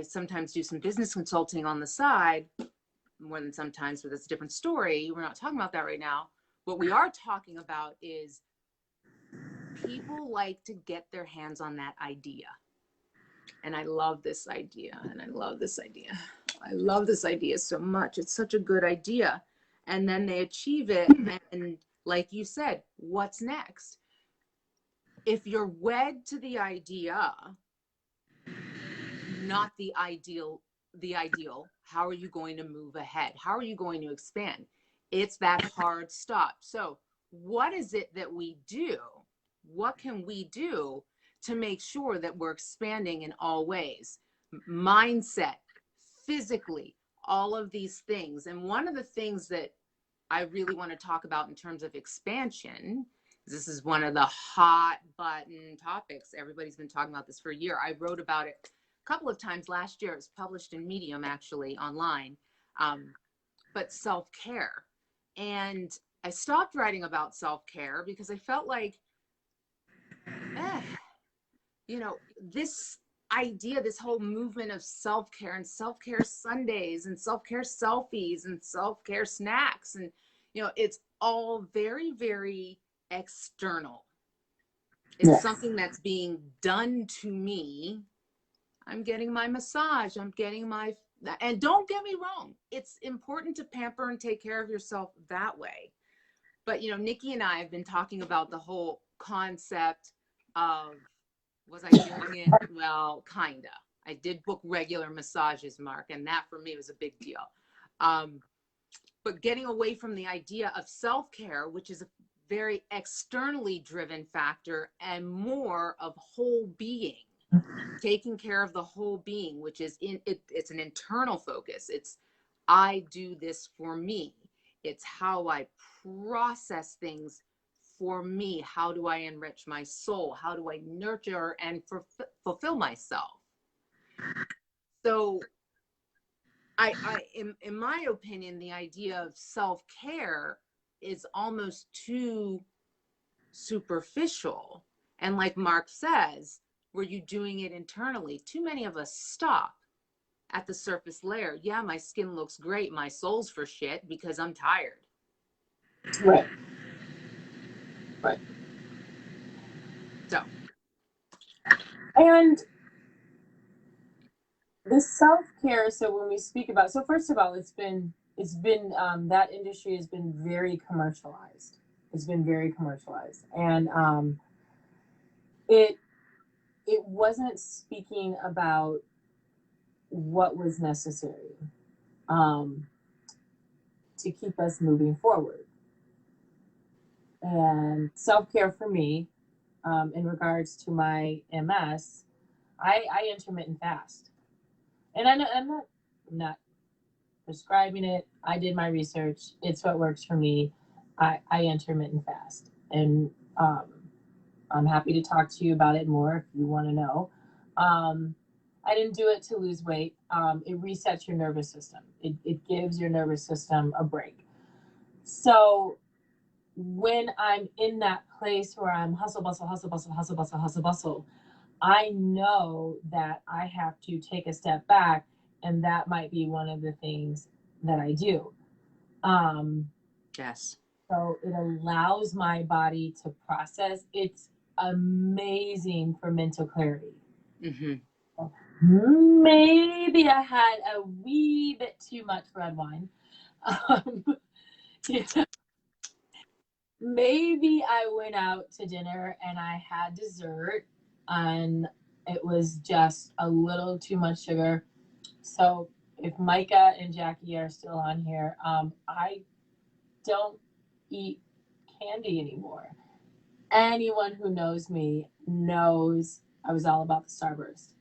sometimes do some business consulting on the side, more than sometimes, but that's a different story. We're not talking about that right now. What we are talking about is people like to get their hands on that idea. And I love this idea. And I love this idea. I love this idea so much. It's such a good idea. And then they achieve it. And like you said, what's next? If you're wed to the idea, not the ideal, how are you going to move ahead? How are you going to expand? It's that hard stop. So what is it that we do? What can we do to make sure that we're expanding in all ways? Mindset, physically, all of these things. And one of the things that I really want to talk about in terms of expansion, this is one of the hot button topics. Everybody's been talking about this for a year. I wrote about it a couple of times last year. It was published in Medium, actually, online, but self-care. And I stopped writing about self-care because I felt like, you know, this idea, this whole movement of self-care and self-care Sundays and self-care selfies and self-care snacks, and, you know, it's all very, very external. It's something that's being done to me. I'm getting my massage. I'm getting my, and don't get me wrong, it's important to pamper and take care of yourself that way. But, you know, Nikki and I have been talking about the whole concept of, was I doing it? Well, kinda. I did book regular massages, Mark, and that for me was a big deal. But getting away from the idea of self-care, which is a very externally driven factor, and more of whole being, taking care of the whole being, which is it's an internal focus. It's, I do this for me. It's how I process things for me. How do I enrich my soul? How do I nurture and fulfill myself? So in my opinion, the idea of self-care is almost too superficial. And like Mark says, were you doing it internally? Too many of us stop at the surface layer. Yeah, my skin looks great. My soul's for shit because I'm tired. Right. Right. So. And the self-care, so when we speak about, so first of all, it's been that industry has been very commercialized. It's been very commercialized. And it wasn't speaking about what was necessary to keep us moving forward. And self-care for me, in regards to my MS, I intermittent fast. And I'm not prescribing it. I did my research. It's what works for me. I intermittent fast. And I'm happy to talk to you about it more if you want to know. I didn't do it to lose weight. It resets your nervous system. It gives your nervous system a break. So when I'm in that place where I'm hustle, bustle, hustle, bustle, hustle, bustle, hustle, bustle, I know that I have to take a step back, and that might be one of the things that I do. Yes. So it allows my body to process. It's amazing for mental clarity. Mm-hmm. Maybe I had a wee bit too much red wine. Um, you know, maybe I went out to dinner and I had dessert and it was just a little too much sugar. So if Micah and Jackie are still on here, I don't eat candy anymore. Anyone who knows me knows I was all about the Starburst.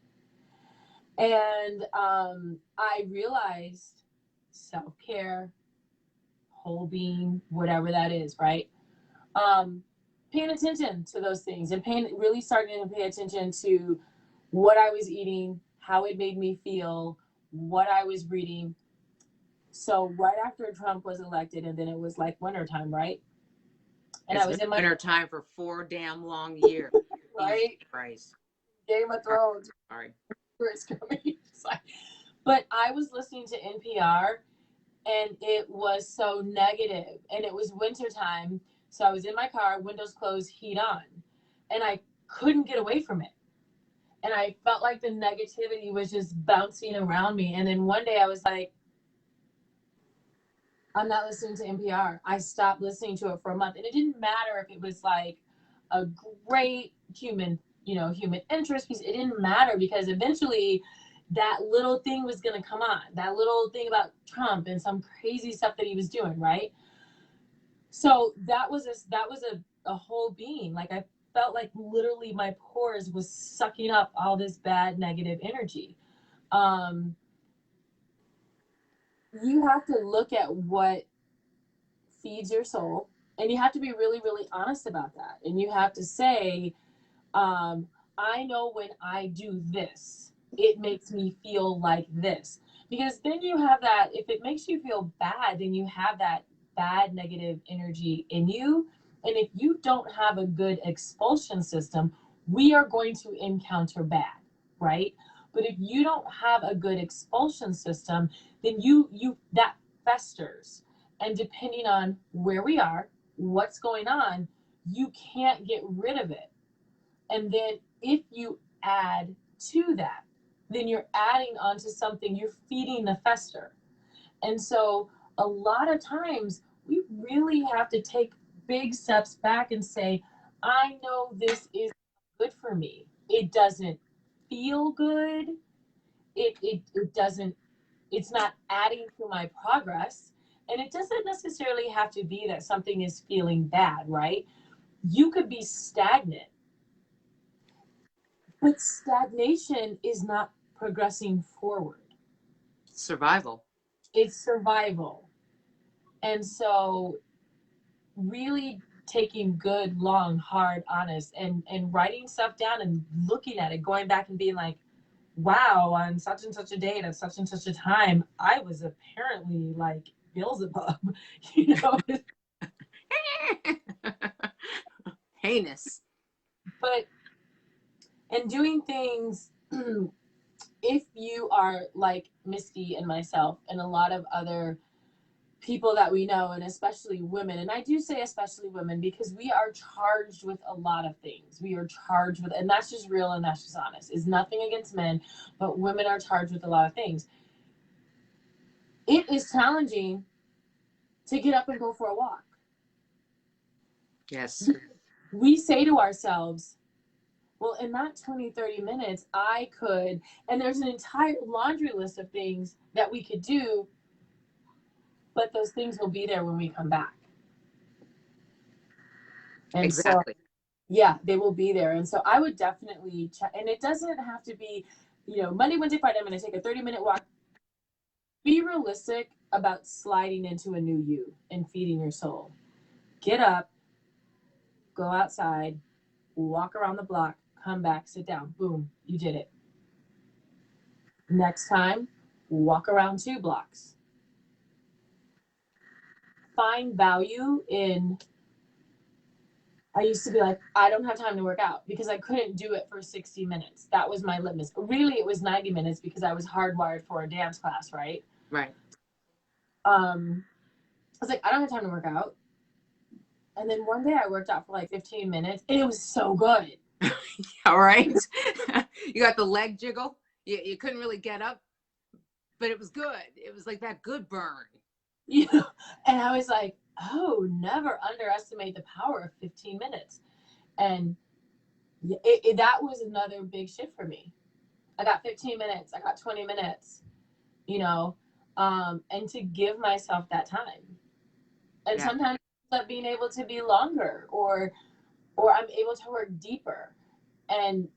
And I realized self-care, whole being, whatever that is, right? Paying attention to those things and really starting to pay attention to what I was eating, how it made me feel, what I was reading. So right after Trump was elected, and then it was like wintertime, right? And It's I been was in my winter time for 4 damn long years. Jesus right Christ. Game of Thrones. Sorry. It's coming. But I was listening to NPR and it was so negative and it was wintertime. So I was in my car, windows closed, heat on, and I couldn't get away from it. And I felt like the negativity was just bouncing around me. And then one day I was like, I'm not listening to NPR. I stopped listening to it for a month. And it didn't matter if it was like a great human interest piece. It didn't matter because eventually that little thing was going to come on. That little thing about Trump and some crazy stuff that he was doing, right? So that was a whole being. Like I felt like literally my pores was sucking up all this bad negative energy. Um, you have to look at what feeds your soul, and you have to be really, really honest about that. And you have to say, um, I know when I do this, it makes me feel like this. Because then you have that, if it makes you feel bad, then you have that bad negative energy in you. And if you don't have a good expulsion system, we are going to encounter bad, right? But if you don't have a good expulsion system, then that festers. And depending on where we are, what's going on, you can't get rid of it. And then if you add to that, then you're adding onto something, you're feeding the fester. And so a lot of times we really have to take big steps back and say, I know this is good for me. It doesn't feel good. It doesn't, it's not adding to my progress. And it doesn't necessarily have to be that something is feeling bad, right? You could be stagnant. But stagnation is not progressing forward. Survival. It's survival. And so really taking good, long, hard, honest and writing stuff down and looking at it, going back and being like, wow, on such and such a date at such and such a time, I was apparently like Beelzebub, you know. Heinous. But and doing things if you are like Misty and myself and a lot of other people that we know, and especially women, and I do say especially women because we are charged with a lot of things. We are charged with, and that's just real and that's just honest. It's nothing against men, but women are charged with a lot of things. It is challenging to get up and go for a walk. Yes. We say to ourselves, well, in that 20, 30 minutes, I could, and there's an entire laundry list of things that we could do, but those things will be there when we come back. And exactly. So, yeah, they will be there. And so I would definitely check, and it doesn't have to be, Monday, Wednesday, Friday, I'm going to take a 30-minute walk. Be realistic about sliding into a new you and feeding your soul. Get up, go outside, walk around the block, come back, sit down. Boom, you did it. Next time, walk around 2 blocks. Find value in, I used to be like, I don't have time to work out because I couldn't do it for 60 minutes. That was my litmus. Really, it was 90 minutes because I was hardwired for a dance class, right? Right. I was like, I don't have time to work out. And then one day I worked out for like 15 minutes and it was so good. All right. You got the leg jiggle. You couldn't really get up, but it was good. It was like that good burn. You know, and I was like, oh, never underestimate the power of 15 minutes. And that was another big shift for me. I got 15 minutes, I got 20 minutes, you know, and to give myself that time. And Yeah. sometimes that being able to be longer, or I'm able to work deeper. And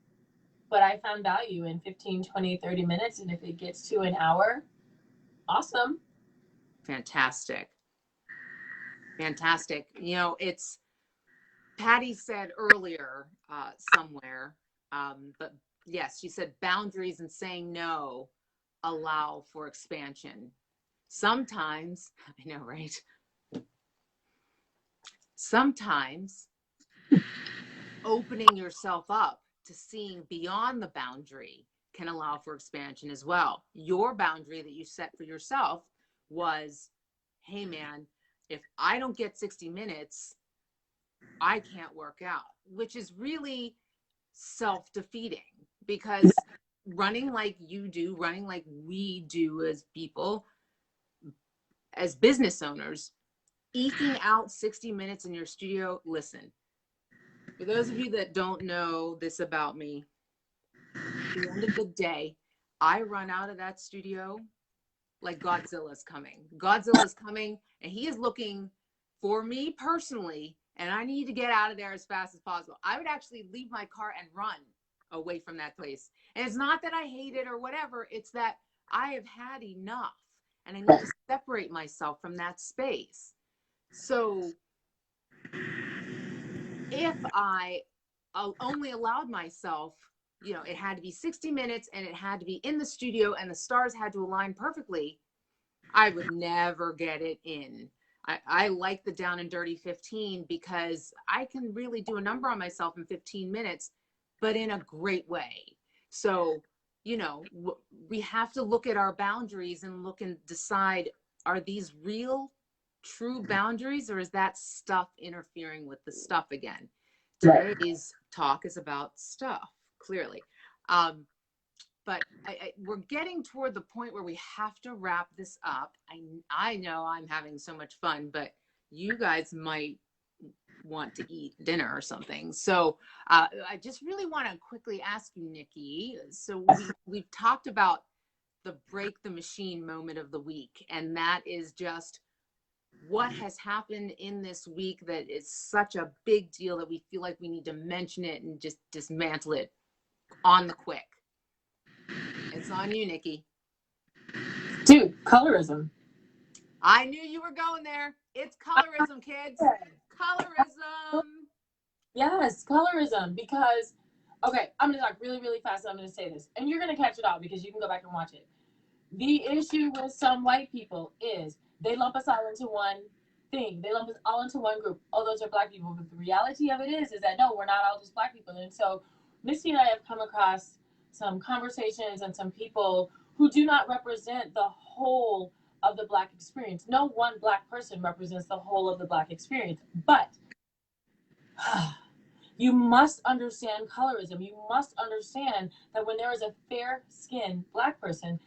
but I found value in 15, 20, 30 minutes. And if it gets to an hour, awesome. Fantastic. Fantastic. You know, it's Patty said earlier somewhere, but yes, she said boundaries and saying no allow for expansion. Sometimes, I know, right? Sometimes opening yourself up to seeing beyond the boundary can allow for expansion as well. Your boundary that you set for yourself was, hey man, if I don't get 60 minutes, I can't work out, which is really self-defeating, because running like you do, running like we do as people, as business owners, eking out 60 minutes in your studio. Listen, for those of you that don't know this about me, at the end of the day, I run out of that studio like Godzilla's coming. Godzilla's coming, and he is looking for me personally, and I need to get out of there as fast as possible. I would actually leave my car and run away from that place. And it's not that I hate it or whatever, it's that I have had enough and I need to separate myself from that space. So if I only allowed myself, you know, it had to be 60 minutes and it had to be in the studio and the stars had to align perfectly, I would never get it in. I like the down and dirty 15 because I can really do a number on myself in 15 minutes, but in a great way. So, you know, we have to look at our boundaries and look and decide, are these real, true boundaries, or is that stuff interfering with the stuff again? Today's talk is about stuff, clearly. But we're getting toward the point where we have to wrap this up. I know I'm having so much fun, but you guys might want to eat dinner or something. So I just really want to quickly ask you, Nikki. So we've talked about the break the machine moment of the week, and that is just what has happened in this week that is such a big deal that we feel like we need to mention it and just dismantle it on the quick. It's on you, Nikki. Dude, colorism. I knew you were going there. It's colorism, kids. Colorism. Yes, colorism. Because, okay, I'm going to talk really, really fast. I'm going to say this. And you're going to catch it all because you can go back and watch it. The issue with some white people is they lump us all into one thing. They lump us all into one group. Oh, those are black people. But the reality of it is that no, we're not all just black people. And so Misty and I have come across some conversations and some people who do not represent the whole of the black experience. No one black person represents the whole of the black experience. But you must understand colorism. You must understand that when there is a fair-skinned black person,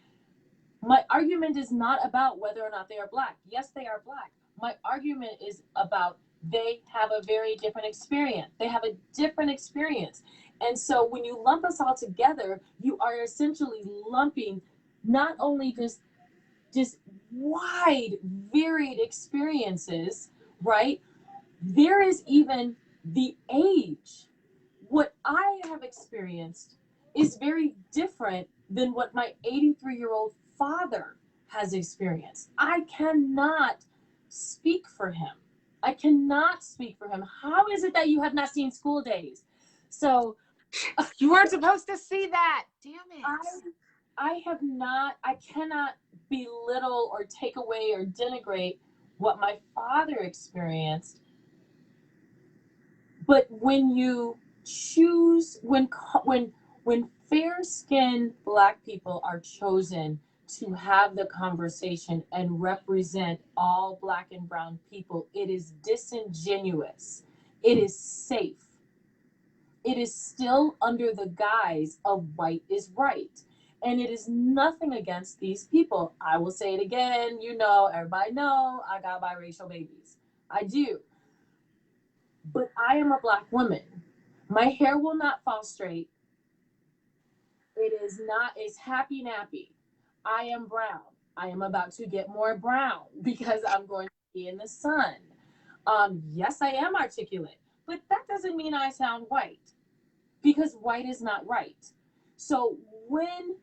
my argument is not about whether or not they are black. Yes, they are black. My argument is about they have a very different experience. They have a different experience. And so when you lump us all together, you are essentially lumping not only just wide, varied experiences, right? There is even the age. What I have experienced is very different than what my 83-year-old father has experienced. I cannot speak for him. I cannot speak for him. How is it that you have not seen School Days? So you weren't supposed to see that. Damn it. I have not, I cannot belittle or take away or denigrate what my father experienced. But when you choose, when fair-skinned black people are chosen to have the conversation and represent all Black and brown people. It is disingenuous. It is safe. It is still under the guise of white is right. And it is nothing against these people. I will say it again. You know, everybody know I got biracial babies. I do. But I am a Black woman. My hair will not fall straight. It is not, it's happy nappy. I am brown. I am about to get more brown because I'm going to be in the sun. Yes, I am articulate, but that doesn't mean I sound white, because white is not right. So when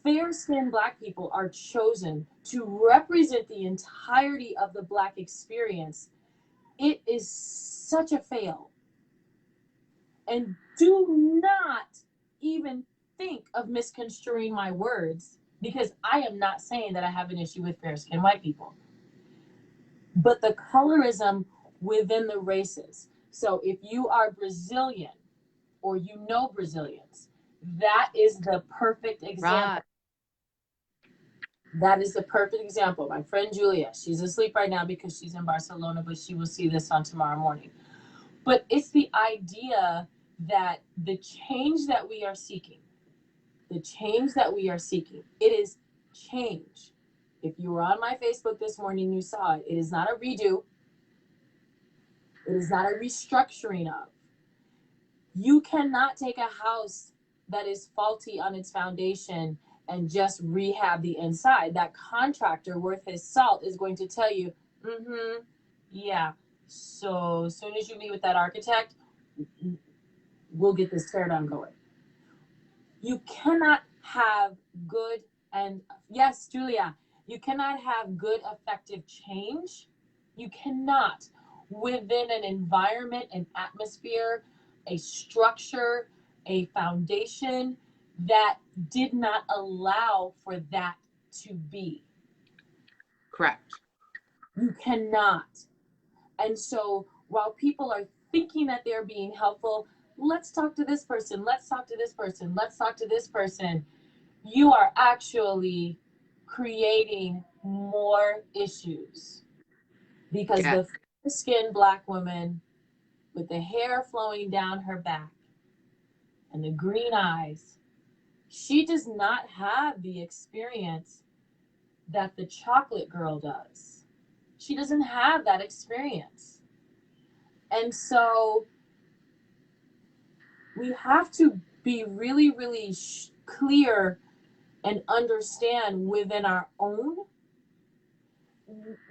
fair-skinned Black people are chosen to represent the entirety of the Black experience, it is such a fail. And do not even think of misconstruing my words, because I am not saying that I have an issue with fair-skinned white people, but the colorism within the races. So if you are Brazilian or you know Brazilians, that is the perfect example. Right. That is the perfect example. My friend Julia, she's asleep right now because she's in Barcelona, but she will see this on tomorrow morning. But it's the idea that the change that we are seeking, it is change. If you were on my Facebook this morning, you saw it. It is not a redo. It is not a restructuring of. You cannot take a house that is faulty on its foundation and just rehab the inside. That contractor worth his salt is going to tell you, yeah, so as soon as you meet with that architect, we'll get this tear down going. You cannot have good, and yes, Julia, you cannot have good, effective change. You cannot, within an environment, an atmosphere, a structure, a foundation that did not allow for that to be. Correct. You cannot. And so while people are thinking that they're being helpful, let's talk to this person, let's talk to this person, let's talk to this person, you are actually creating more issues, because Yeah. the fair-skinned Black woman with the hair flowing down her back and the green eyes, she does not have the experience that the chocolate girl does. She doesn't have that experience. And so we have to be really, really clear and understand within our own,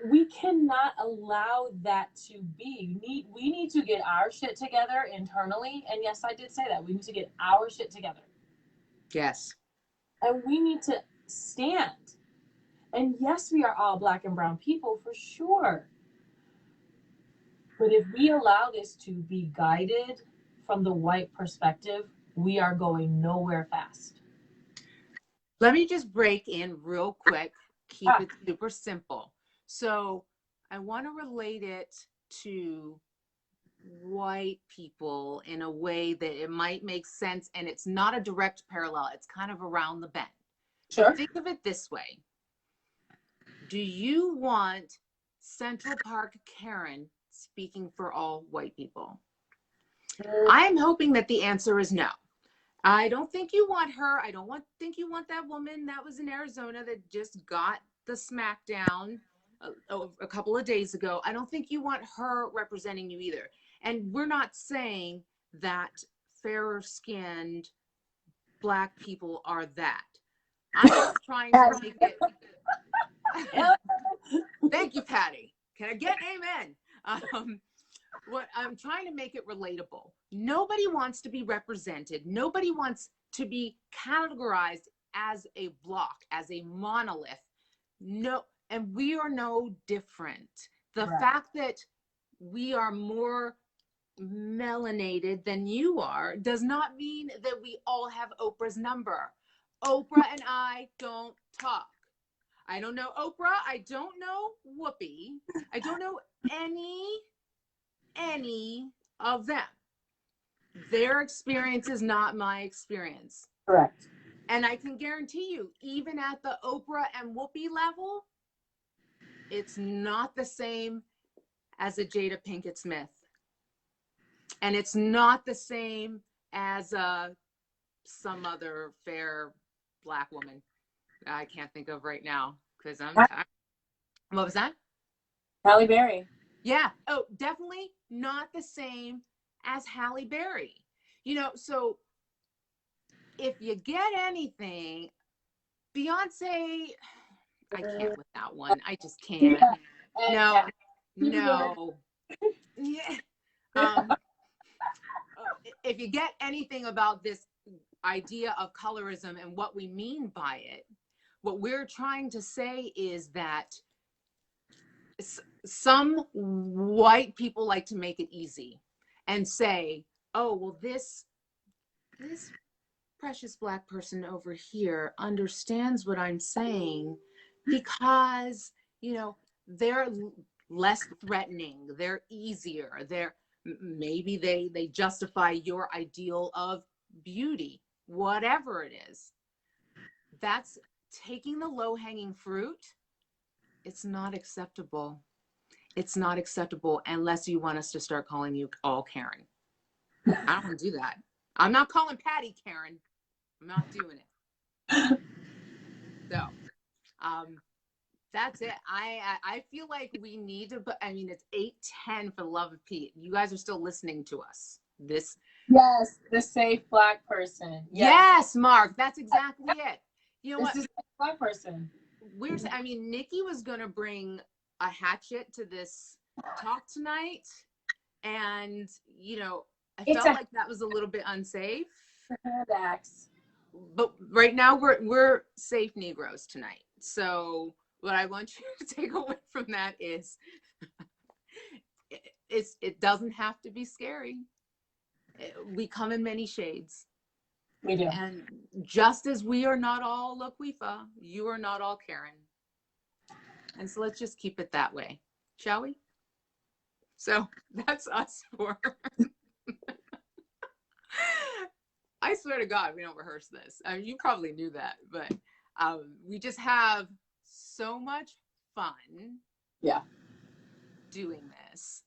we cannot allow that to be. We need to get our shit together internally. And yes, I did say that. We need to get our shit together. Yes. And we need to stand. And yes, we are all Black and brown people for sure. But if we allow this to be guided from the white perspective, we are going nowhere fast. Let me just break in real quick. Keep it super simple. So I want to relate it to white people in a way that it might make sense, and it's not a direct parallel. It's kind of around the bend. Sure. Think of it this way. Do you want Central Park Karen speaking for all white people? I am hoping that the answer is no. I don't think you want her. I don't think you want that woman that was in Arizona that just got the smackdown a couple of days ago. I don't think you want her representing you either. And we're not saying that fairer skinned Black people are that. I'm just trying to make it. Thank you, Patty. Can I get an amen? What I'm trying to make it relatable. Nobody wants to be represented. Nobody wants to be categorized as a block, as a monolith. No, and we are no different. The fact that we are more melanated than you are does not mean that we all have Oprah's number. Oprah and I don't talk. I don't know Oprah. I don't know Whoopi. I don't know any of them. Their experience is not my experience. Correct. And I can guarantee you, even at the Oprah and Whoopi level, it's not the same as a Jada Pinkett Smith. And it's not the same as some other fair Black woman I can't think of right now because I'm tired. What was that? Halle Berry. Yeah. Oh, definitely not the same as Halle Berry. You know, so if you get anything, Beyonce, I can't with that one. I just can't. No, no. Yeah. If you get anything about this idea of colorism and what we mean by it, what we're trying to say is that some white people like to make it easy and say, oh, well, this precious Black person over here understands what I'm saying because, you know, they're less threatening, they're easier, maybe they justify your ideal of beauty, whatever it is. That's taking the low-hanging fruit. It's not acceptable. It's not acceptable unless you want us to start calling you all Karen. I don't want to do that. I'm not calling Patty Karen. I'm not doing it. So, that's it. I feel like we need to, but I mean, it's 8:10 for the love of Pete. You guys are still listening to us. Yes, the safe Black person. Yes, Mark, that's exactly it. You know what? This is a Black person. I mean, Nikki was going to bring a hatchet to this talk tonight. And, you know, I felt like that was a little bit unsafe. But right now we're safe Negroes tonight. So what I want you to take away from that is it doesn't have to be scary. We come in many shades. We do. And just as we are not all Laquifa, you are not all Karen. And so let's just keep it that way, shall we? So that's us for. I swear to God, we don't rehearse this. I mean, you probably knew that, but we just have so much fun. Yeah. Doing this.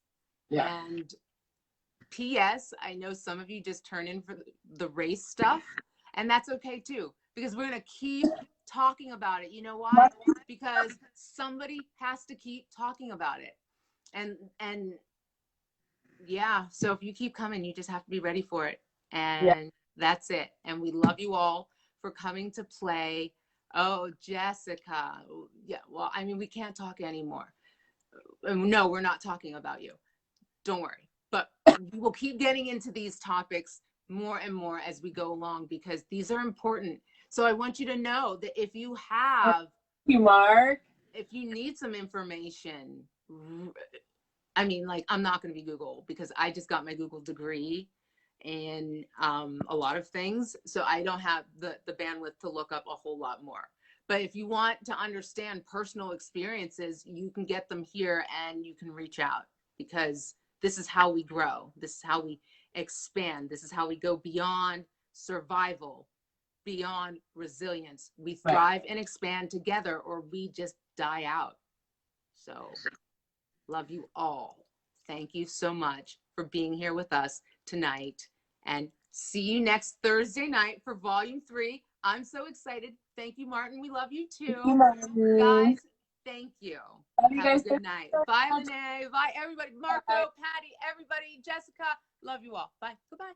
Yeah. And P.S. I know some of you just turn in for the race stuff, and that's okay too, because we're going to keep talking about it. You know why? Because somebody has to keep talking about it. And yeah, so if you keep coming, you just have to be ready for it. And that's it. And we love you all for coming to play. Oh, Jessica. Yeah, well, I mean, we can't talk anymore. No, we're not talking about you. Don't worry. But we will keep getting into these topics more and more as we go along because these are important. So I want you to know that if you have, Mark, if you need some information, I mean, like, I'm not going to be Google because I just got my Google degree in a lot of things. So I don't have the bandwidth to look up a whole lot more. But if you want to understand personal experiences, you can get them here and you can reach out because this is how we grow. This is how we expand. This is how we go beyond survival, beyond resilience. We thrive and expand together or we just die out. So love you all. Thank you so much for being here with us tonight. And see you next Thursday night for Volume 3. I'm so excited. Thank you, Martin. We love you too. Guys, thank you. Have a good night. Bye, Lynne. Bye, everybody. Marco, Patty, everybody, Jessica. Love you all. Bye. Goodbye.